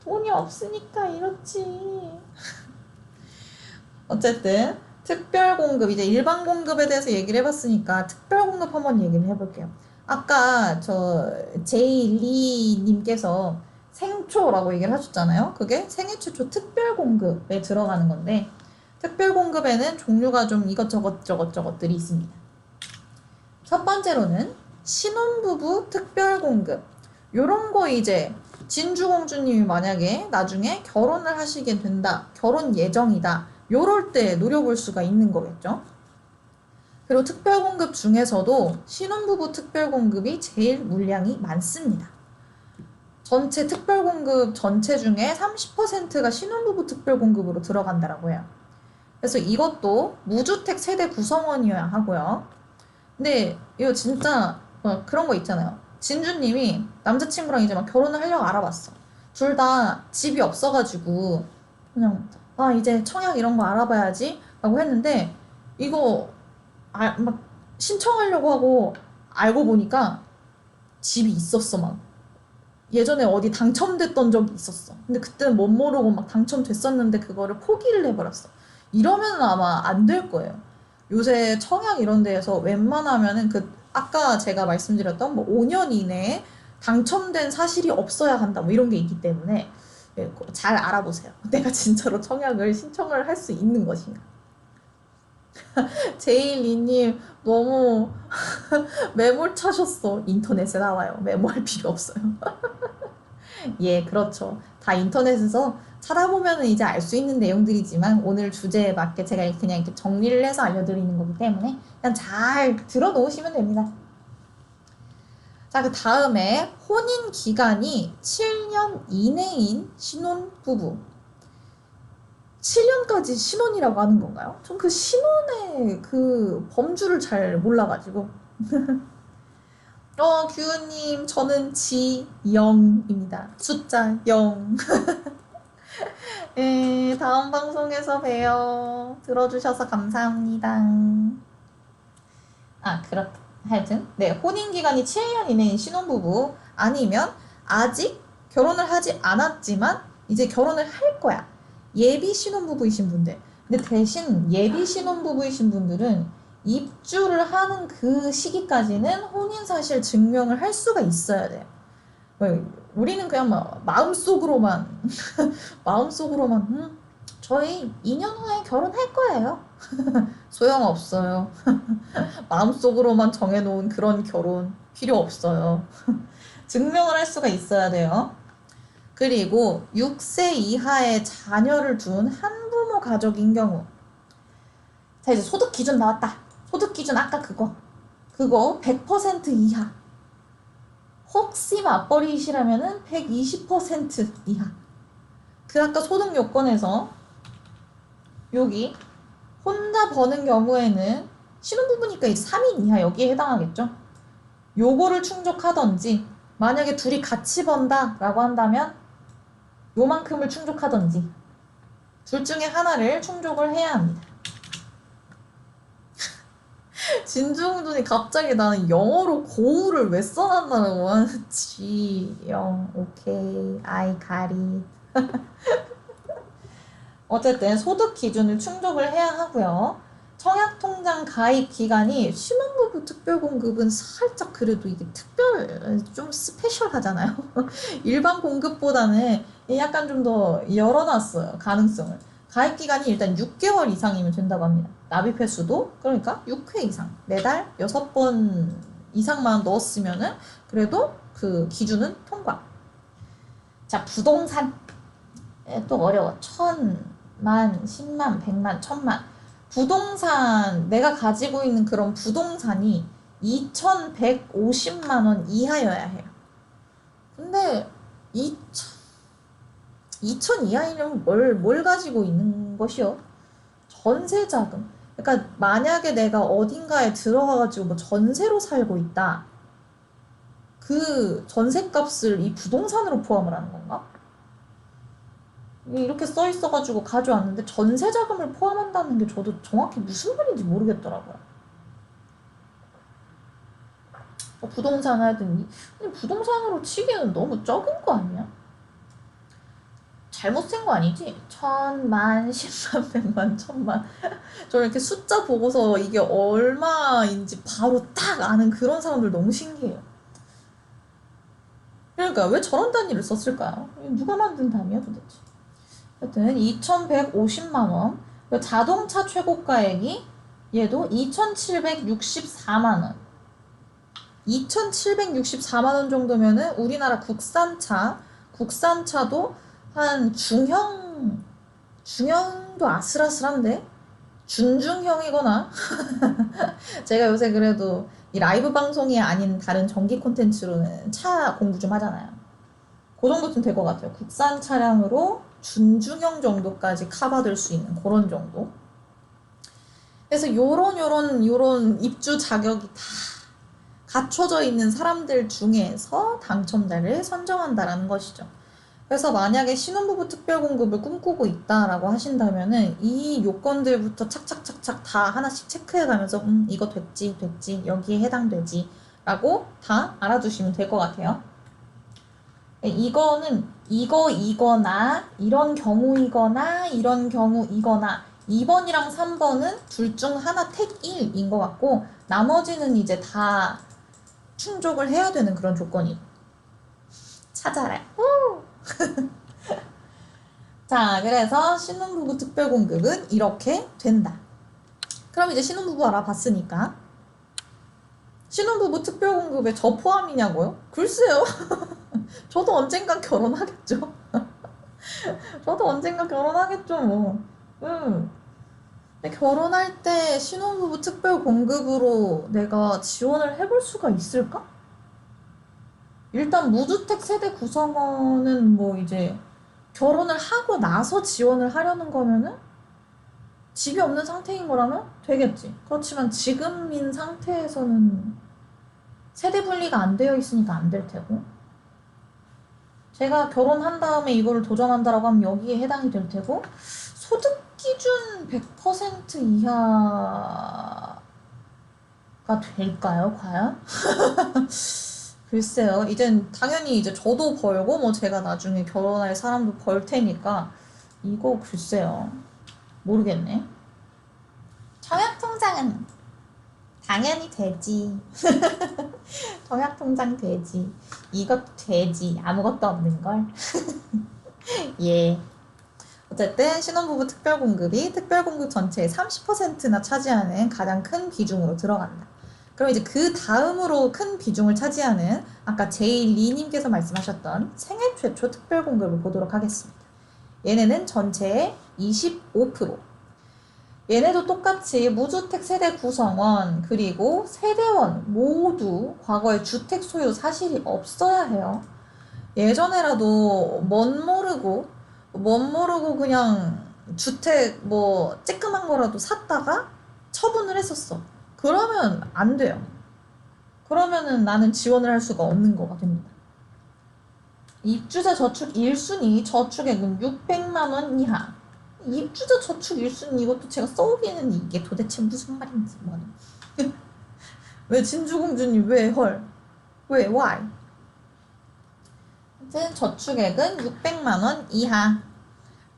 돈이 없으니까 이렇지. 어쨌든 특별공급, 이제 일반 공급에 대해서 얘기를 해봤으니까 특별공급 한번 얘기를 해볼게요. 아까 저 제이리님께서 생초라고 얘기를 하셨잖아요. 그게 생애 최초 특별공급에 들어가는 건데 특별공급에는 종류가 좀 이것저것들이 있습니다. 첫 번째로는 신혼부부 특별공급. 요런 거 이제 진주공주님이 만약에 나중에 결혼을 하시게 된다, 결혼 예정이다, 요럴 때 노려볼 수가 있는 거겠죠. 그리고 특별공급 중에서도 신혼부부 특별공급이 제일 물량이 많습니다. 전체 특별공급 전체 중에 30%가 신혼부부 특별공급으로 들어간다라고 해요. 그래서 이것도 무주택 세대 구성원이어야 하고요. 근데 이거 진짜 그런 거 있잖아요. 진주님이 남자친구랑 이제 막 결혼을 하려고 알아봤어. 둘 다 집이 없어가지고 그냥 이제 청약 이런 거 알아봐야지 라고 했는데 이거 막 신청하려고 하고 알고 보니까 집이 있었어. 막 예전에 어디 당첨됐던 적이 있었어. 근데 그때는 못 모르고 막 당첨됐었는데 그거를 포기를 해버렸어. 이러면 아마 안 될 거예요. 요새 청약 이런 데에서 웬만하면은 아까 제가 말씀드렸던 뭐 5년 이내에 당첨된 사실이 없어야 한다 뭐 이런 게 있기 때문에 잘 알아보세요. 내가 진짜로 청약을 신청을 할 수 있는 것인가. 제일리님 너무 매몰차셨어. 인터넷에 나와요. 메모할 필요 없어요. 예, 그렇죠. 다 인터넷에서 찾아보면 이제 알 수 있는 내용들이지만 오늘 주제에 맞게 제가 그냥 이렇게 정리를 해서 알려드리는 거기 때문에 그냥 잘 들어놓으시면 됩니다. 자, 그 다음에 혼인 기간이 7년 이내인 신혼부부. 7년까지 신혼이라고 하는 건가요? 전 그 신혼의 그 범주를 잘 몰라가지고. 규우님, 저는 지영입니다. 숫자 0. 네, 다음 방송에서 봬요. 들어주셔서 감사합니다. 그렇다. 하여튼, 네, 혼인기간이 7년 이내인 신혼부부, 아니면 아직 결혼을 하지 않았지만 이제 결혼을 할 거야. 예비 신혼부부이신 분들. 근데 대신 예비 신혼부부이신 분들은 입주를 하는 그 시기까지는 혼인사실 증명을 할 수가 있어야 돼요. 우리는 그냥 마음속으로만 저희 2년 후에 결혼할 거예요. 소용없어요. 마음속으로만 정해놓은 그런 결혼 필요 없어요. 증명을 할 수가 있어야 돼요. 그리고 6세 이하의 자녀를 둔 한부모 가족인 경우. 자, 이제 소득 기준 나왔다. 소득 기준 아까 그거 100% 이하. 혹시 맞벌이시라면은 120% 이하. 그 아까 소득 요건에서 여기 혼자 버는 경우에는 신혼부부니까 이제 3인 이하 여기에 해당하겠죠. 요거를 충족하던지, 만약에 둘이 같이 번다 라고 한다면 요만큼을 충족하던지. 둘 중에 하나를 충족을 해야 합니다. 진중훈이 갑자기 나는 영어로 고우를 왜 써놨나라고 하는지. 오케이, I got it. 어쨌든 소득 기준을 충족을 해야 하고요. 청약통장 가입 기간이 신혼부부 특별공급은 살짝 그래도 이게 좀 스페셜하잖아요. 일반 공급보다는 약간 좀 더 열어놨어요. 가능성을. 가입 기간이 일단 6개월 이상이면 된다고 합니다. 납입 횟수도 그러니까 6회 이상, 매달 6번 이상만 넣었으면은 그래도 그 기준은 통과. 자, 부동산. 또 어려워. 1000만, 10만, 100만, 1000만. 부동산, 내가 가지고 있는 그런 부동산이 2150만 원 이하여야 해요. 근데 2000 이하이면 뭘 가지고 있는 것이요? 전세자금. 그러니까 만약에 내가 어딘가에 들어가가지고 뭐 전세로 살고 있다. 그 전세값을 이 부동산으로 포함을 하는 건가? 이렇게 써 있어가지고 가져왔는데 전세자금을 포함한다는 게 저도 정확히 무슨 말인지 모르겠더라고요. 부동산 하더니 부동산으로 치기에는 너무 적은 거 아니야? 잘못 센 거 아니지? 1000만, 10만, 100만, 1000만. 저는 이렇게 숫자 보고서 이게 얼마인지 바로 딱 아는 그런 사람들 너무 신기해요. 그러니까 왜 저런 단위를 썼을까요? 누가 만든 단위야 도대체? 하여튼 2150만 원. 자동차 최고가액이 얘도 2764만 원. 2764만 원 정도면은 우리나라 국산차도 한 중형도 아슬아슬한데? 준중형이거나 제가 요새 그래도 이 라이브 방송이 아닌 다른 전기 콘텐츠로는 차 공부 좀 하잖아요. 그 정도쯤 될 것 같아요. 국산 차량으로 준중형 정도까지 커버될 수 있는 그런 정도. 그래서 요런 입주 자격이 다 갖춰져 있는 사람들 중에서 당첨자를 선정한다라는 것이죠. 그래서 만약에 신혼부부 특별공급을 꿈꾸고 있다라고 하신다면은 이 요건들부터 착착착착 다 하나씩 체크해가면서 이거 됐지 여기에 해당되지 라고 다 알아두시면 될 것 같아요. 이거는 이거나 이런 경우이거나 이런 경우이거나 2번이랑 3번은 둘 중 하나 택 1인 것 같고 나머지는 이제 다 충족을 해야 되는 그런 조건이 찾아라. 자, 그래서 신혼부부 특별공급은 이렇게 된다. 그럼 이제 신혼부부 알아봤으니까 신혼부부 특별공급에 저 포함이냐고요? 글쎄요. 저도 언젠간 결혼하겠죠. 저도 언젠간 결혼하겠죠 뭐. 근데 결혼할 때 신혼부부 특별공급으로 내가 지원을 해볼 수가 있을까? 일단 무주택 세대 구성원은 뭐 이제 결혼을 하고 나서 지원을 하려는 거면은 집이 없는 상태인 거라면 되겠지. 그렇지만 지금인 상태에서는 세대 분리가 안 되어 있으니까 안 될 테고 제가 결혼한 다음에 이거를 도전한다라고 하면 여기에 해당이 될 테고 소득 기준 100% 이하가 될까요, 과연? 글쎄요. 이젠 당연히 이제 저도 벌고 뭐 제가 나중에 결혼할 사람도 벌 테니까 이거 글쎄요. 모르겠네. 청약통장은 당연히 되지. 청약통장 되지. 이것도 되지. 아무것도 없는걸. 예. 어쨌든 신혼부부 특별공급이 특별공급 전체의 30%나 차지하는 가장 큰 비중으로 들어간다. 그럼 이제 그 다음으로 큰 비중을 차지하는 아까 제이리님께서 말씀하셨던 생애 최초 특별공급을 보도록 하겠습니다. 얘네는 전체의 25%. 얘네도 똑같이 무주택 세대 구성원 그리고 세대원 모두 과거에 주택 소유 사실이 없어야 해요. 예전에라도 멋모르고 그냥 주택 뭐 쬐끄만 거라도 샀다가 처분을 했었어. 그러면 안 돼요. 그러면은 나는 지원을 할 수가 없는 거가 됩니다. 입주자 저축 1순위 저축액은 600만 원 이하. 입주자 저축 1순위 이것도 제가 써오기에는 이게 도대체 무슨 말인지 뭐니. 왜 진주공주님 왜 헐? 왜 why? 아무튼 저축액은 600만 원 이하.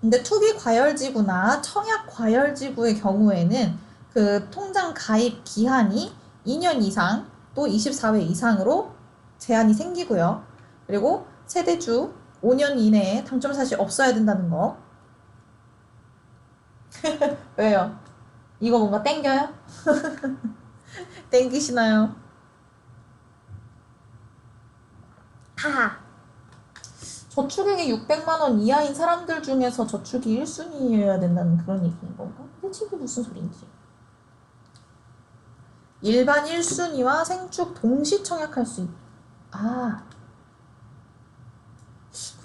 근데 투기 과열지구나 청약 과열지구의 경우에는 그 통장 가입 기한이 2년 이상 또 24회 이상으로 제한이 생기고요. 그리고 세대주 5년 이내에 당첨 사실 없어야 된다는 거. 왜요? 이거 뭔가 땡겨요? 땡기시나요? 하하. 저축액이 600만 원 이하인 사람들 중에서 저축이 1순위여야 된다는 그런 얘기인 건가? 도대체 이게 무슨 소린지. 일반 1순위와 생축 동시 청약할 수 있... 아,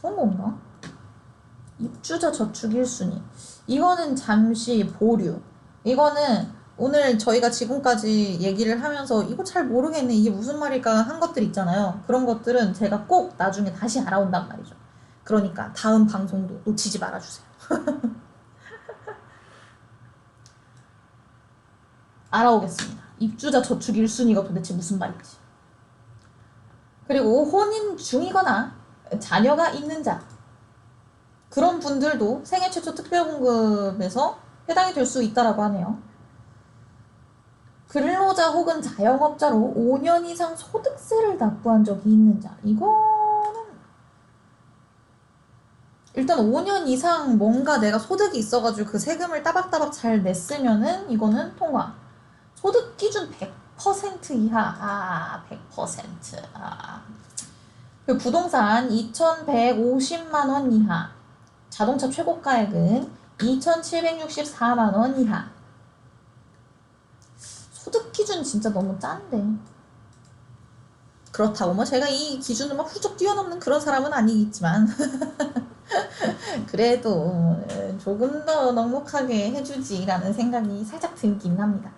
그런 건가? 입주자 저축 1순위. 이거는 잠시 보류. 이거는 오늘 저희가 지금까지 얘기를 하면서 이거 잘 모르겠네, 이게 무슨 말일까 한 것들 있잖아요. 그런 것들은 제가 꼭 나중에 다시 알아온단 말이죠. 그러니까 다음 방송도 놓치지 말아주세요. 알아오겠습니다. 입주자 저축 1순위가 도대체 무슨 말인지. 그리고 혼인 중이거나 자녀가 있는 자, 그런 분들도 생애 최초 특별공급에서 해당이 될 수 있다라고 하네요. 근로자 혹은 자영업자로 5년 이상 소득세를 납부한 적이 있는 자, 이거는 일단 5년 이상 뭔가 내가 소득이 있어가지고 그 세금을 따박따박 잘 냈으면은 이거는 통과. 소득 기준 100% 이하. 100%. 그 부동산 2,150만 원 이하. 자동차 최고가액은 2,764만 원 이하. 소득 기준 진짜 너무 짠데. 그렇다고 뭐 제가 이 기준을 막 훌쩍 뛰어넘는 그런 사람은 아니겠지만 그래도 조금 더 넉넉하게 해주지라는 생각이 살짝 들긴 합니다.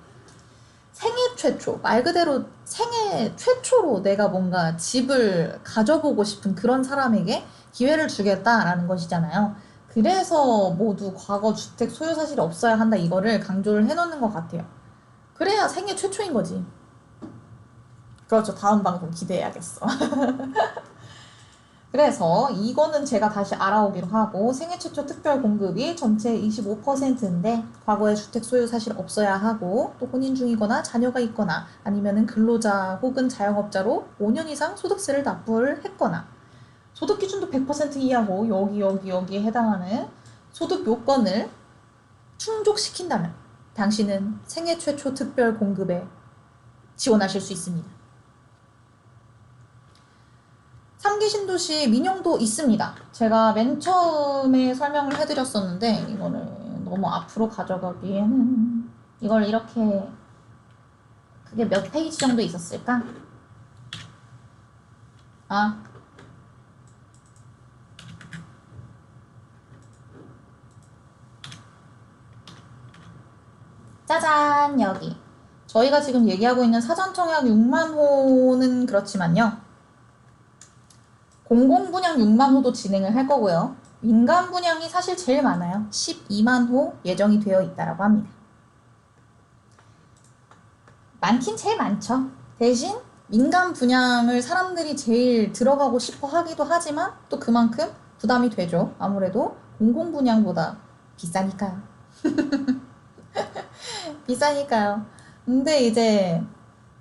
생애 최초, 말 그대로 생애 최초로 내가 뭔가 집을 가져보고 싶은 그런 사람에게 기회를 주겠다라는 것이잖아요. 그래서 모두 과거 주택 소유 사실이 없어야 한다 이거를 강조를 해놓는 것 같아요. 그래야 생애 최초인 거지. 그렇죠. 다음 방송 기대해야겠어. 그래서 이거는 제가 다시 알아오기로 하고 생애 최초 특별 공급이 전체 25%인데 과거에 주택 소유 사실 없어야 하고 또 혼인 중이거나 자녀가 있거나 아니면은 근로자 혹은 자영업자로 5년 이상 소득세를 납부를 했거나 소득 기준도 100% 이하고 여기에 해당하는 소득 요건을 충족시킨다면 당신은 생애 최초 특별 공급에 지원하실 수 있습니다. 3기 신도시 민영도 있습니다. 제가 맨 처음에 설명을 해드렸었는데 이거를 너무 앞으로 가져가기에는 이걸 이렇게 그게 몇 페이지 정도 있었을까? 짜잔, 여기 저희가 지금 얘기하고 있는 사전청약 6만 호는 그렇지만요, 공공분양 6만 호도 진행을 할 거고요. 민간 분양이 사실 제일 많아요. 12만 호 예정이 되어 있다라고 합니다. 많긴 제일 많죠. 대신 민간 분양을 사람들이 제일 들어가고 싶어 하기도 하지만 또 그만큼 부담이 되죠. 아무래도 공공분양보다 비싸니까요. 비싸니까요. 근데 이제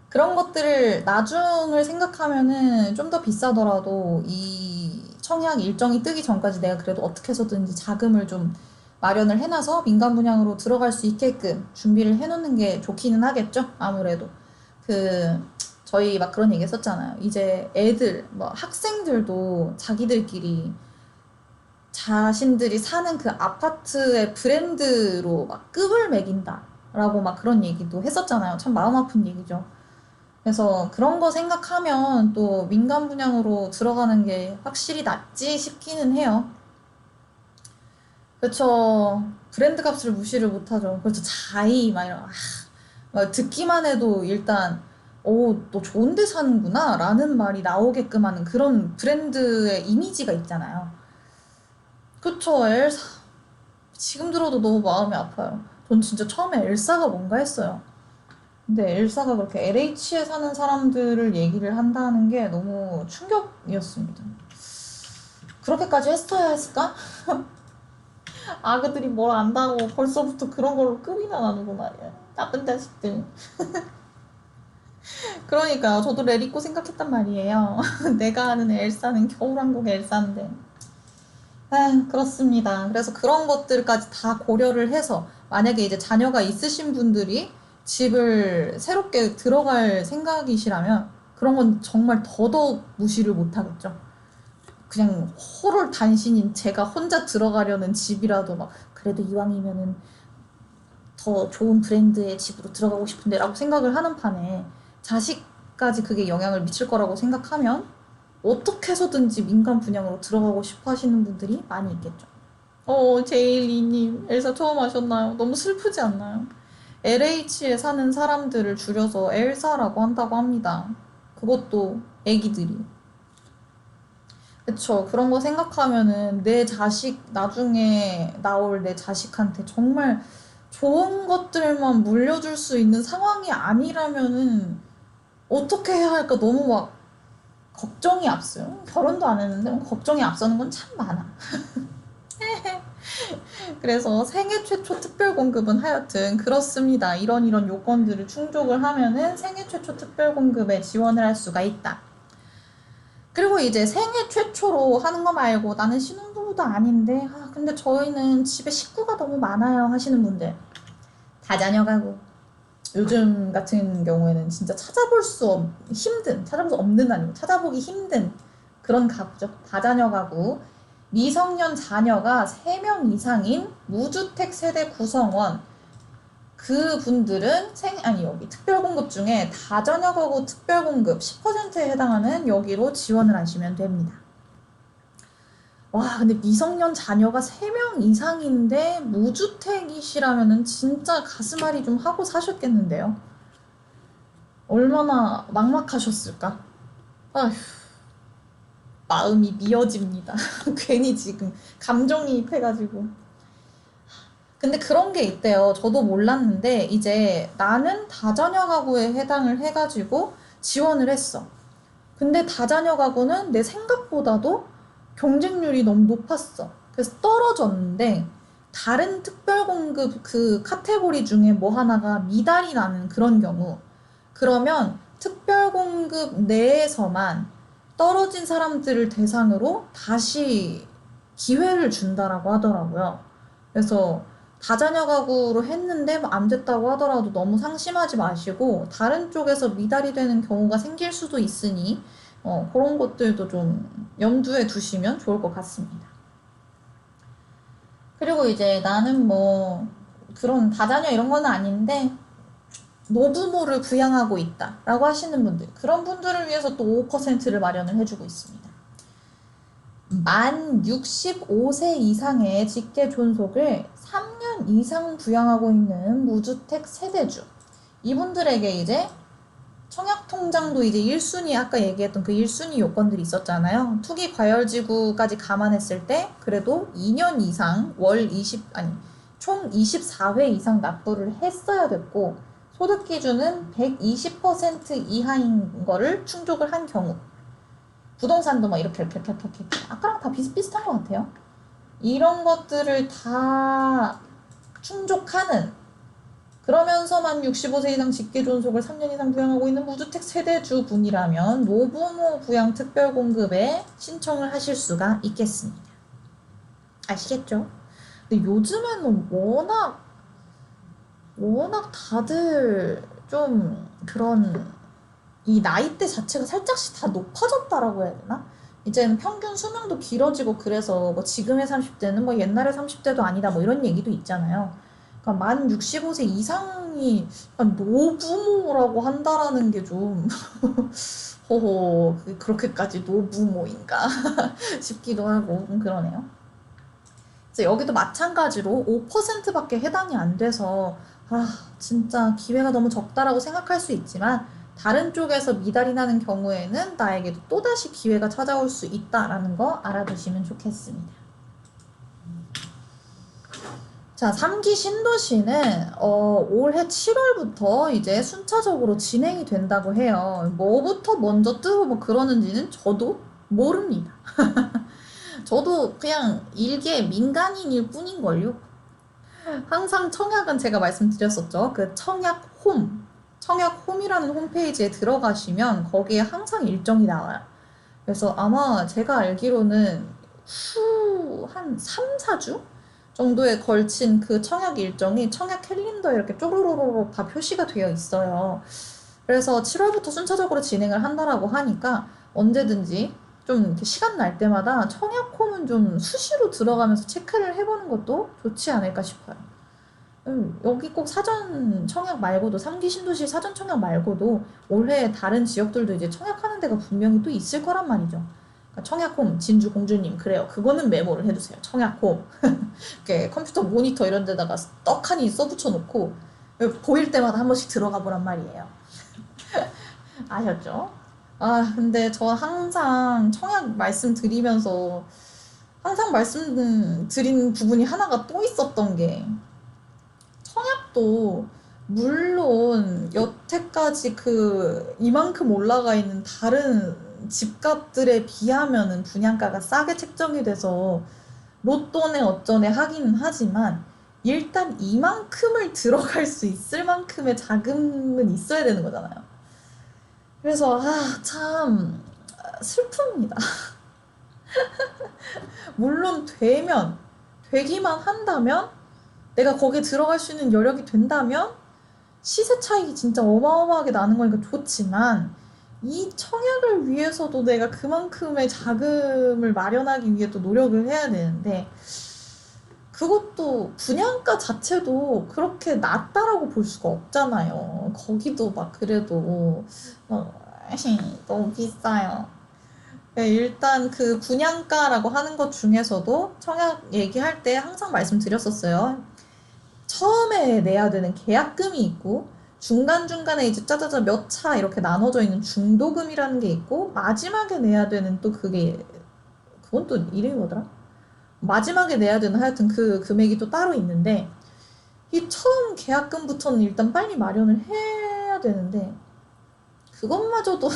그런 것들을 나중을 생각하면은 좀 더 비싸더라도 이 청약 일정이 뜨기 전까지 내가 그래도 어떻게 해서든지 자금을 좀 마련을 해놔서 민간 분양으로 들어갈 수 있게끔 준비를 해놓는 게 좋기는 하겠죠. 아무래도 저희 막 그런 얘기 했었잖아요. 이제 애들 뭐 학생들도 자기들끼리 자신들이 사는 그 아파트의 브랜드로 막 급을 매긴다 라고 막 그런 얘기도 했었잖아요. 참 마음 아픈 얘기죠. 그래서 그런 거 생각하면 또 민간 분양으로 들어가는 게 확실히 낫지 싶기는 해요. 그렇죠. 브랜드 값을 무시를 못하죠. 그렇죠. 자이 막 이런 막 듣기만 해도 일단 너 좋은 데 사는구나 라는 말이 나오게끔 하는 그런 브랜드의 이미지가 있잖아요. 그쵸. 엘사 지금 들어도 너무 마음이 아파요. 전 진짜 처음에 엘사가 뭔가 했어요. 근데 엘사가 그렇게 LH에 사는 사람들을 얘기를 한다는 게 너무 충격이었습니다. 그렇게까지 했어야 했을까? 아그들이 뭘 안다고 벌써부터 그런 걸로 급이나 나누고 말이야. 나쁜 자식들. 그러니까 저도 레리코 생각했단 말이에요. 내가 아는 엘사는 겨울왕국 엘사인데. 아, 그렇습니다. 그래서 그런 것들까지 다 고려를 해서 만약에 이제 자녀가 있으신 분들이 집을 새롭게 들어갈 생각이시라면 그런 건 정말 더더욱 무시를 못 하겠죠. 그냥 호를 단신인 제가 혼자 들어가려는 집이라도 막 그래도 이왕이면은 더 좋은 브랜드의 집으로 들어가고 싶은데 라고 생각을 하는 판에 자식까지 그게 영향을 미칠 거라고 생각하면 어떻게 해서든지 민간 분양으로 들어가고 싶어 하시는 분들이 많이 있겠죠. 제일리님, 엘사 처음 하셨나요? 너무 슬프지 않나요? LH에 사는 사람들을 줄여서 엘사라고 한다고 합니다. 그것도 애기들이. 그쵸. 그런 거 생각하면은 내 자식, 나중에 나올 내 자식한테 정말 좋은 것들만 물려줄 수 있는 상황이 아니라면은 어떻게 해야 할까 너무 막 걱정이 앞서요. 결혼도 안 했는데 걱정이 앞서는 건 참 많아. 그래서 생애 최초 특별 공급은 하여튼 그렇습니다. 이런 요건들을 충족을 하면은 생애 최초 특별 공급에 지원을 할 수가 있다. 그리고 이제 생애 최초로 하는 거 말고 나는 신혼부부도 아닌데 근데 저희는 집에 식구가 너무 많아요 하시는 분들 다자녀 가구 요즘 같은 경우에는 진짜 찾아볼 수 없는 아니고 찾아보기 힘든 그런 가구죠. 다자녀 가구 미성년 자녀가 3명 이상인 무주택 세대 구성원 그분들은 여기 특별공급 중에 다자녀 가구 특별공급 10%에 해당하는 여기로 지원을 하시면 됩니다. 와, 근데 미성년 자녀가 3명 이상인데 무주택이시라면은 진짜 가슴앓이 좀 하고 사셨겠는데요? 얼마나 막막하셨을까? 아휴, 마음이 미어집니다. 괜히 지금 감정이입해가지고. 근데 그런 게 있대요. 저도 몰랐는데 이제 나는 다자녀 가구에 해당을 해가지고 지원을 했어. 근데 다자녀 가구는 내 생각보다도 경쟁률이 너무 높았어. 그래서 떨어졌는데 다른 특별공급 그 카테고리 중에 뭐 하나가 미달이 나는 그런 경우 그러면 특별공급 내에서만 떨어진 사람들을 대상으로 다시 기회를 준다라고 하더라고요. 그래서 다자녀 가구로 했는데 안 됐다고 하더라도 너무 상심하지 마시고 다른 쪽에서 미달이 되는 경우가 생길 수도 있으니 그런 것들도 좀 염두에 두시면 좋을 것 같습니다. 그리고 이제 나는 뭐 그런 다자녀 이런 건 아닌데 노부모를 부양하고 있다 라고 하시는 분들 그런 분들을 위해서 또 5%를 마련을 해주고 있습니다. 만 65세 이상의 직계 존속을 3년 이상 부양하고 있는 무주택 세대주 이분들에게 이제 청약통장도 이제 1순위 아까 얘기했던 그 1순위 요건들이 있었잖아요. 투기 과열지구까지 감안했을 때 그래도 2년 이상 총 24회 이상 납부를 했어야 됐고 소득 기준은 120% 이하인 거를 충족을 한 경우 부동산도 막 이렇게 아까랑 다 비슷비슷한 것 같아요. 이런 것들을 다 충족하는 그러면서만 65세 이상 직계존속을 3년 이상 부양하고 있는 무주택 세대주 분이라면 노부모 부양 특별공급에 신청을 하실 수가 있겠습니다. 아시겠죠? 근데 요즘에는 워낙 다들 좀 그런 이 나이대 자체가 살짝씩 다 높아졌다라고 해야 되나? 이제는 평균 수명도 길어지고 그래서 뭐 지금의 30대는 뭐 옛날의 30대도 아니다 뭐 이런 얘기도 있잖아요. 그러니까 만 65세 이상이 노부모라고 한다라는 게 좀 호호 그렇게까지 노부모인가 싶기도 하고 그러네요. 그래서 여기도 마찬가지로 5%밖에 해당이 안 돼서 진짜 기회가 너무 적다라고 생각할 수 있지만 다른 쪽에서 미달이 나는 경우에는 나에게도 또다시 기회가 찾아올 수 있다라는 거 알아두시면 좋겠습니다. 자, 3기 신도시는 올해 7월부터 이제 순차적으로 진행이 된다고 해요. 뭐부터 먼저 뜨고 뭐 그러는지는 저도 모릅니다. 저도 그냥 일개 민간인일 뿐인걸요. 항상 청약은 제가 말씀드렸었죠. 그 청약홈이라는 홈페이지에 들어가시면 거기에 항상 일정이 나와요. 그래서 아마 제가 알기로는 후 한 3, 4주 정도에 걸친 그 청약 일정이 청약 캘린더에 이렇게 쪼르르르 다 표시가 되어 있어요. 그래서 7월부터 순차적으로 진행을 한다라고 하니까 언제든지 좀 이렇게 시간 날 때마다 청약홈은 좀 수시로 들어가면서 체크를 해보는 것도 좋지 않을까 싶어요. 여기 꼭 사전 청약 말고도 3기 신도시 사전 청약 말고도 올해 다른 지역들도 이제 청약하는 데가 분명히 또 있을 거란 말이죠. 그러니까 청약홈 진주 공주님 그래요. 그거는 메모를 해두세요. 청약홈 이렇게 컴퓨터 모니터 이런 데다가 떡하니 써붙여 놓고 보일 때마다 한 번씩 들어가 보란 말이에요. 아셨죠? 아 근데 저 항상 청약 말씀드리면서 항상 말씀드린 부분이 하나가 또 있었던 게 청약도 물론 여태까지 그 이만큼 올라가 있는 다른 집값들에 비하면은 분양가가 싸게 책정이 돼서 로또네 어쩌네 하기는 하지만 일단 이만큼을 들어갈 수 있을 만큼의 자금은 있어야 되는 거잖아요. 그래서 참 슬픕니다. 물론 되기만 한다면 내가 거기에 들어갈 수 있는 여력이 된다면 시세 차익이 진짜 어마어마하게 나는 거니까 좋지만 이 청약을 위해서도 내가 그만큼의 자금을 마련하기 위해 또 노력을 해야 되는데 그것도 분양가 자체도 그렇게 낮다라고 볼 수가 없잖아요. 거기도 막 그래도 너무 비싸요. 네, 일단 그 분양가라고 하는 것 중에서도 청약 얘기할 때 항상 말씀드렸었어요. 처음에 내야 되는 계약금이 있고 중간중간에 이제 짜자자 몇 차 이렇게 나눠져 있는 중도금이라는 게 있고 마지막에 내야 되는 또 그건 또 이름이 뭐더라? 마지막에 내야 되는 하여튼 그 금액이 또 따로 있는데 이 처음 계약금부터는 일단 빨리 마련을 해야 되는데 그것마저도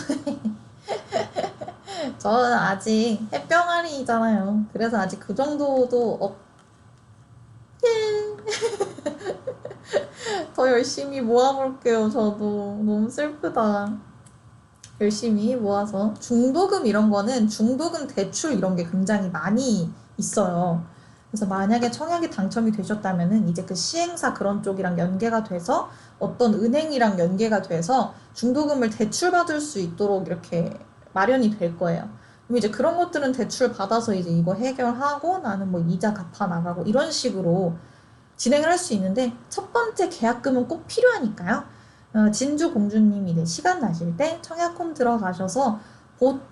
저는 아직 햇병아리잖아요. 그래서 아직 그 정도도 더 열심히 모아볼게요. 저도 너무 슬프다. 열심히 모아서 중도금 이런 거는 중도금 대출 이런 게 굉장히 많이 있어요. 그래서 만약에 청약이 당첨이 되셨다면은 이제 그 시행사 그런 쪽이랑 연계가 돼서 어떤 은행이랑 연계가 돼서 중도금을 대출받을 수 있도록 이렇게 마련이 될 거예요. 그럼 이제 그런 것들은 대출 받아서 이제 이거 해결하고 나는 뭐 이자 갚아 나가고 이런 식으로 진행을 할 수 있는데 첫 번째 계약금은 꼭 필요하니까요. 진주 공주님이 이제 시간 나실 때 청약홈 들어가셔서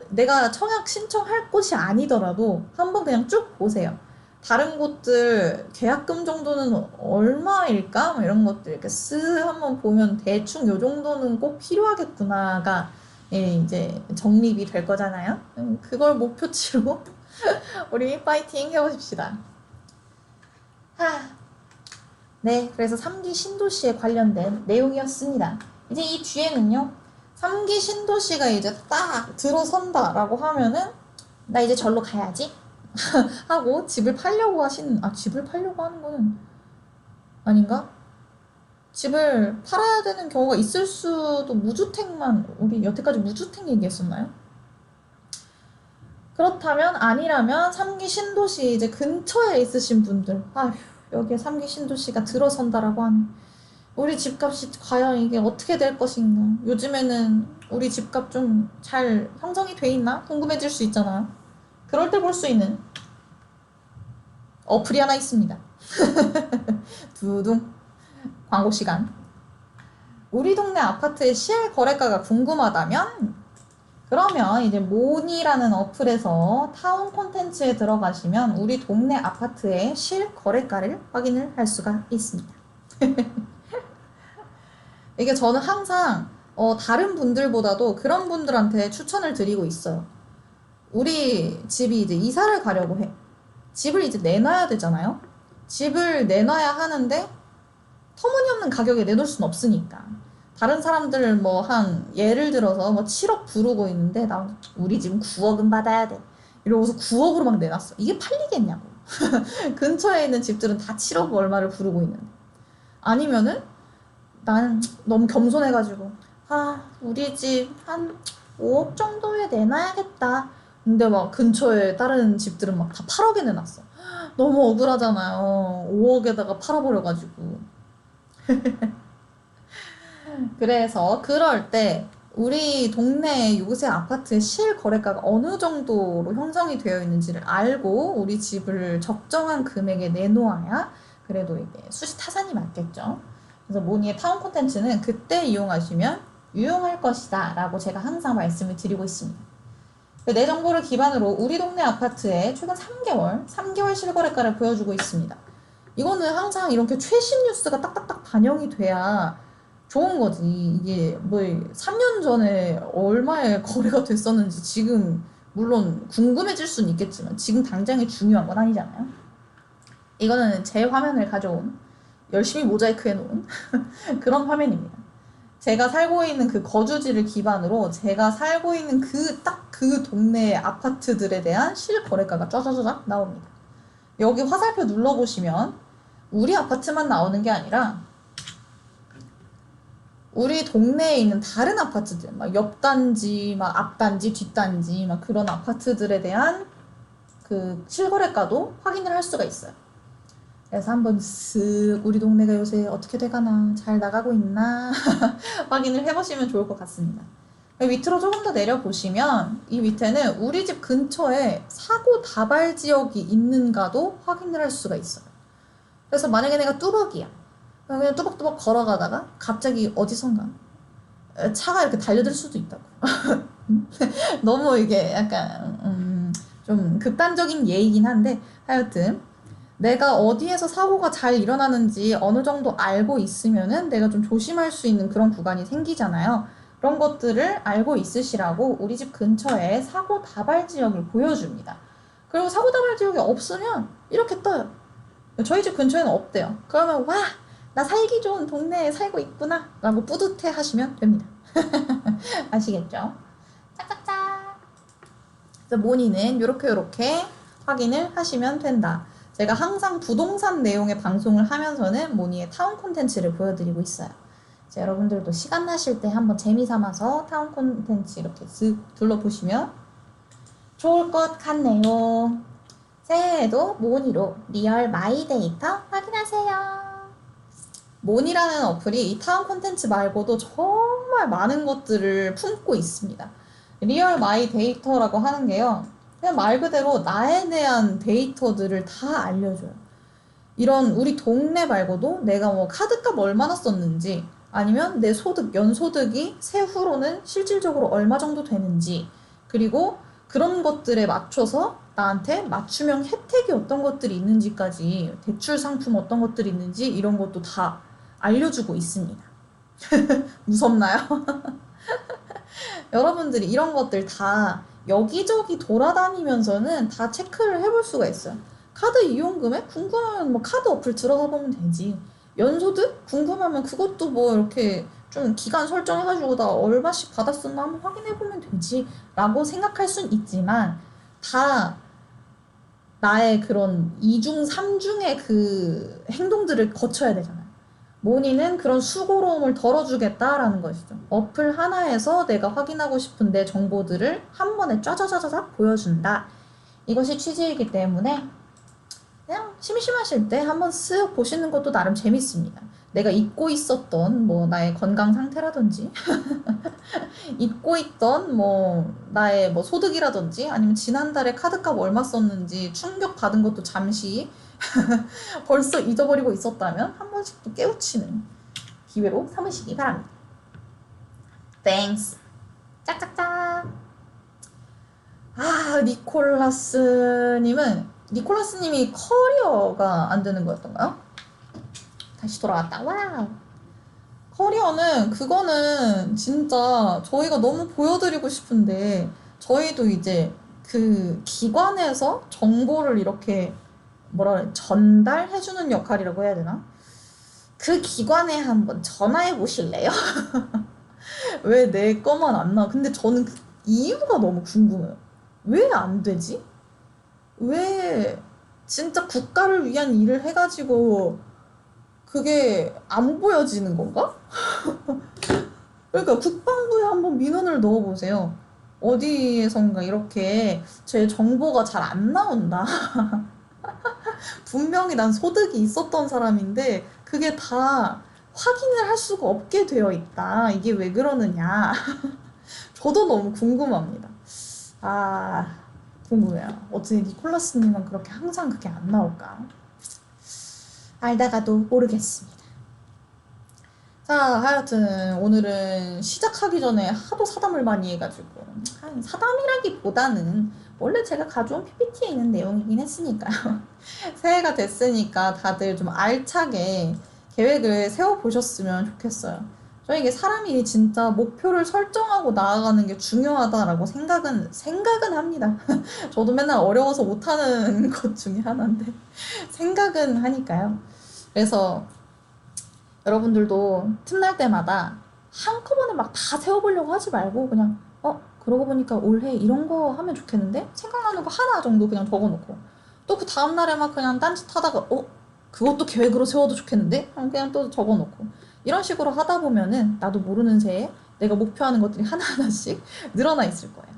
내가 청약 신청할 곳이 아니더라도 한번 그냥 쭉 보세요. 다른 곳들 계약금 정도는 얼마일까? 뭐 이런 것들 이렇게 쓱 한번 보면 대충 요 정도는 꼭 필요하겠구나가 이제 정립이 될 거잖아요. 그걸 목표치로 우리 파이팅 해보십시다. 네, 그래서 3기 신도시에 관련된 내용이었습니다. 이제 이 뒤에는요, 3기 신도시가 이제 딱 들어선다라고 하면은, 나 이제 절로 가야지. 하고 집을 팔려고 집을 팔려고 하는 거는 아닌가? 집을 팔아야 되는 경우가 있을 수도 우리 여태까지 무주택 얘기했었나요? 그렇다면, 아니라면 3기 신도시 이제 근처에 있으신 분들, 여기에 3기 신도시가 들어선다라고 하는 우리 집값이 과연 이게 어떻게 될 것인가. 요즘에는 우리 집값 좀 잘 형성이 돼 있나? 궁금해질 수 있잖아요. 그럴 때 볼 수 있는 어플이 하나 있습니다. 두둥 광고 시간. 우리 동네 아파트의 실 거래가가 궁금하다면 그러면 이제 모니라는 어플에서 타운 콘텐츠에 들어가시면 우리 동네 아파트의 실 거래가를 확인을 할 수가 있습니다. 이게 저는 항상 다른 분들보다도 그런 분들한테 추천을 드리고 있어요. 우리 집이 이제 이사를 가려고 해. 집을 이제 내놔야 되잖아요. 집을 내놔야 하는데 터무니없는 가격에 내놓을 순 없으니까. 다른 사람들 뭐 예를 들어서 뭐 7억 부르고 있는데 나 우리 지금 9억은 받아야 돼. 이러고서 9억으로 막 내놨어. 이게 팔리겠냐고. 근처에 있는 집들은 다 7억 얼마를 부르고 있는데. 아니면은 나는 너무 겸손해가지고 우리 집 한 5억 정도에 내놔야겠다. 근데 막 근처에 다른 집들은 막 다 8억에 내놨어. 너무 억울하잖아요. 5억에다가 팔아버려가지고. 그래서 그럴 때 우리 동네 요새 아파트의 실거래가가 어느 정도로 형성이 되어 있는지를 알고 우리 집을 적정한 금액에 내놓아야 그래도 이게 수시 타산이 맞겠죠. 그래서 모니의 타운 콘텐츠는 그때 이용하시면 유용할 것이다 라고 제가 항상 말씀을 드리고 있습니다. 내 정보를 기반으로 우리 동네 아파트의 최근 3개월 실거래가를 보여주고 있습니다. 이거는 항상 이렇게 최신 뉴스가 딱딱딱 반영이 돼야 좋은 거지. 이게 뭐 3년 전에 얼마에 거래가 됐었는지 지금 물론 궁금해질 수는 있겠지만 지금 당장에 중요한 건 아니잖아요. 이거는 제 화면을 가져온 열심히 모자이크 해놓은 그런 화면입니다. 제가 살고 있는 그 거주지를 기반으로 제가 살고 있는 그 동네 아파트들에 대한 실거래가가 쫙쫙쫙 나옵니다. 여기 화살표 눌러보시면 우리 아파트만 나오는 게 아니라 우리 동네에 있는 다른 아파트들, 막 옆단지, 막 앞단지, 뒷단지, 막 그런 아파트들에 대한 그 실거래가도 확인을 할 수가 있어요. 그래서 한번 쓱 우리 동네가 요새 어떻게 돼가나, 잘 나가고 있나 확인을 해보시면 좋을 것 같습니다. 밑으로 조금 더 내려보시면 이 밑에는 우리 집 근처에 사고 다발 지역이 있는가도 확인을 할 수가 있어요. 그래서 만약에 내가 뚜벅이야. 그냥 뚜벅뚜벅 걸어가다가 갑자기 어디선가 차가 이렇게 달려들 수도 있다고. 너무 이게 약간 좀 극단적인 예이긴 한데 하여튼 내가 어디에서 사고가 잘 일어나는지 어느 정도 알고 있으면은 내가 좀 조심할 수 있는 그런 구간이 생기잖아요. 그런 것들을 알고 있으시라고 우리 집 근처에 사고 다발 지역을 보여줍니다. 그리고 사고 다발 지역이 없으면 이렇게 떠요. 저희 집 근처에는 없대요. 그러면 와, 나 살기 좋은 동네에 살고 있구나 라고 뿌듯해 하시면 됩니다. 아시겠죠? 짝짝짝. 그래서 모니는 요렇게 확인을 하시면 된다. 제가 항상 부동산 내용의 방송을 하면서는 모니의 타운 콘텐츠를 보여드리고 있어요. 여러분들도 시간 나실 때 한번 재미삼아서 타운 콘텐츠 이렇게 쓱 둘러보시면 좋을 것 같네요. 새해에도 모니로 리얼 마이 데이터 확인하세요. 모니라는 어플이 이 타운 콘텐츠 말고도 정말 많은 것들을 품고 있습니다. 리얼 마이 데이터라고 하는 게요. 그냥 말 그대로 나에 대한 데이터들을 다 알려줘요. 이런 우리 동네 말고도 내가 뭐 카드값 얼마나 썼는지 아니면 내 소득, 연소득이 세후로는 실질적으로 얼마 정도 되는지 그리고 그런 것들에 맞춰서 나한테 맞춤형 혜택이 어떤 것들이 있는지까지 대출 상품 어떤 것들이 있는지 이런 것도 다 알려주고 있습니다. 무섭나요? 여러분들이 이런 것들 다 여기저기 돌아다니면서는 다 체크를 해볼 수가 있어요. 카드 이용 금액 궁금하면 뭐 카드 어플 들어가 보면 되지. 연소득 궁금하면 그것도 뭐 이렇게 좀 기간 설정해가지고 나 얼마씩 받았었나 한번 확인해보면 되지 라고 생각할 순 있지만 다 나의 그런 2중, 3중의 그 행동들을 거쳐야 되잖아요. 모니는 그런 수고로움을 덜어주겠다라는 것이죠. 어플 하나에서 내가 확인하고 싶은 내 정보들을 한 번에 짜자자자작 보여준다. 이것이 취지이기 때문에 그냥 심심하실 때 한번 쓱 보시는 것도 나름 재밌습니다. 내가 잊고 있었던 뭐 나의 건강 상태라든지 잊고 있던 뭐 나의 뭐 소득이라든지 아니면 지난달에 카드값 얼마 썼는지 충격 받은 것도 잠시 벌써 잊어버리고 있었다면 한 번씩 또 깨우치는 기회로 삼으시기 바랍니다. Thanks. 짝짝짝. 니콜라스님이 커리어가 안 되는 거였던가요? 다시 돌아왔다. 와우. 그거는 진짜 저희가 너무 보여드리고 싶은데 저희도 이제 그 기관에서 정보를 이렇게 뭐라 그래, 전달해주는 역할이라고 해야 되나? 그 기관에 한번 전화해 보실래요? 왜 내 거만 안 나와? 근데 저는 그 이유가 너무 궁금해요. 왜 안 되지? 왜 진짜 국가를 위한 일을 해가지고 그게 안 보여지는 건가? 그러니까 국방부에 한번 민원을 넣어보세요. 어디에선가 이렇게 제 정보가 잘 안 나온다. 분명히 난 소득이 있었던 사람인데 그게 다 확인을 할 수가 없게 되어 있다. 이게 왜 그러느냐. 저도 너무 궁금합니다. 아, 궁금해요. 어떻게 니콜라스님은 그렇게 항상 그게 안 나올까? 알다가도 모르겠습니다. 자, 하여튼 오늘은 시작하기 전에 하도 사담을 많이 해가지고 사담이라기보다는 원래 제가 가져온 PPT에 있는 내용이긴 했으니까요. 새해가 됐으니까 다들 좀 알차게 계획을 세워보셨으면 좋겠어요. 저는 이게 사람이 진짜 목표를 설정하고 나아가는 게 중요하다라고 생각은 합니다. 저도 맨날 어려워서 못하는 것 중에 하나인데 생각은 하니까요. 그래서 여러분들도 틈날 때마다 한꺼번에 막 다 세워보려고 하지 말고 그냥 그러고 보니까 올해 이런 거 하면 좋겠는데? 생각나는 거 하나 정도 그냥 적어놓고 또 그 다음날에 막 그냥 딴짓하다가 그것도 계획으로 세워도 좋겠는데? 그냥 또 적어놓고 이런 식으로 하다 보면은 나도 모르는 새에 내가 목표하는 것들이 하나하나씩 늘어나 있을 거예요.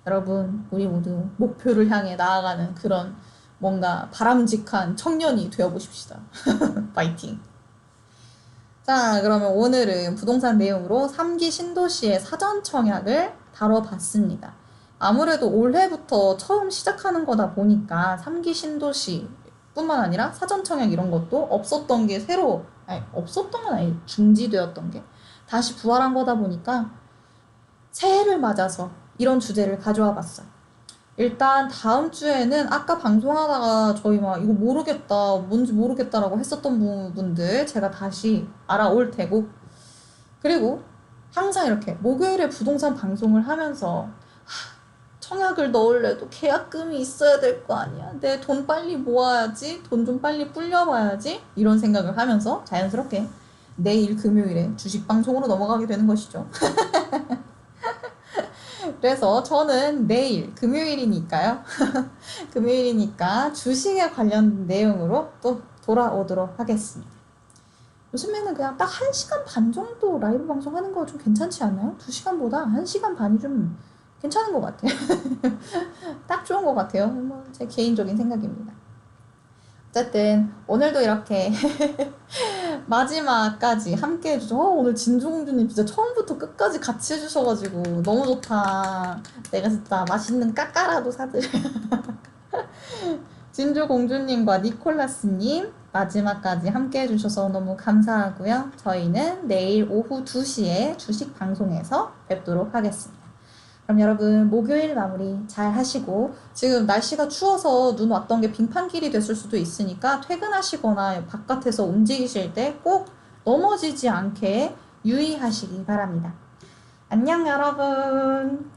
여러분 우리 모두 목표를 향해 나아가는 그런 뭔가 바람직한 청년이 되어보십시다. 파이팅! 자, 그러면 오늘은 부동산 내용으로 3기 신도시의 사전 청약을 다뤄봤습니다. 아무래도 올해부터 처음 시작하는 거다 보니까 3기 신도시 뿐만 아니라 사전 청약 이런 것도 없었던 게 없었던 건 아니, 중지되었던 게 다시 부활한 거다 보니까 새해를 맞아서 이런 주제를 가져와 봤어요. 일단 다음 주에는 아까 방송하다가 저희 막 이거 모르겠다, 뭔지 모르겠다라고 했었던 부분들 제가 다시 알아올 테고, 그리고 항상 이렇게 목요일에 부동산 방송을 하면서 청약을 넣을래도 계약금이 있어야 될 거 아니야. 내 돈 빨리 모아야지, 돈 좀 빨리 불려봐야지, 이런 생각을 하면서 자연스럽게 내일 금요일에 주식 방송으로 넘어가게 되는 것이죠. 그래서 저는 내일 금요일이니까요. 금요일이니까 주식에 관련 내용으로 또 돌아오도록 하겠습니다. 요즘에는 그냥 딱 1시간 반 정도 라이브 방송하는 거 좀 괜찮지 않나요? 2시간보다 1시간 반이 좀 괜찮은 것 같아요. 딱 좋은 것 같아요. 뭐 제 개인적인 생각입니다. 어쨌든 오늘도 이렇게 마지막까지 함께 해주셔서 오늘 진주공주님 진짜 처음부터 끝까지 같이 해주셔가지고 너무 좋다. 내가 진짜 맛있는 까까라도 사드려. 진주공주님과 니콜라스님 마지막까지 함께 해주셔서 너무 감사하고요. 저희는 내일 오후 2시에 주식 방송에서 뵙도록 하겠습니다. 그럼 여러분 목요일 마무리 잘 하시고, 지금 날씨가 추워서 눈 왔던 게 빙판길이 됐을 수도 있으니까 퇴근하시거나 바깥에서 움직이실 때 꼭 넘어지지 않게 유의하시기 바랍니다. 안녕 여러분.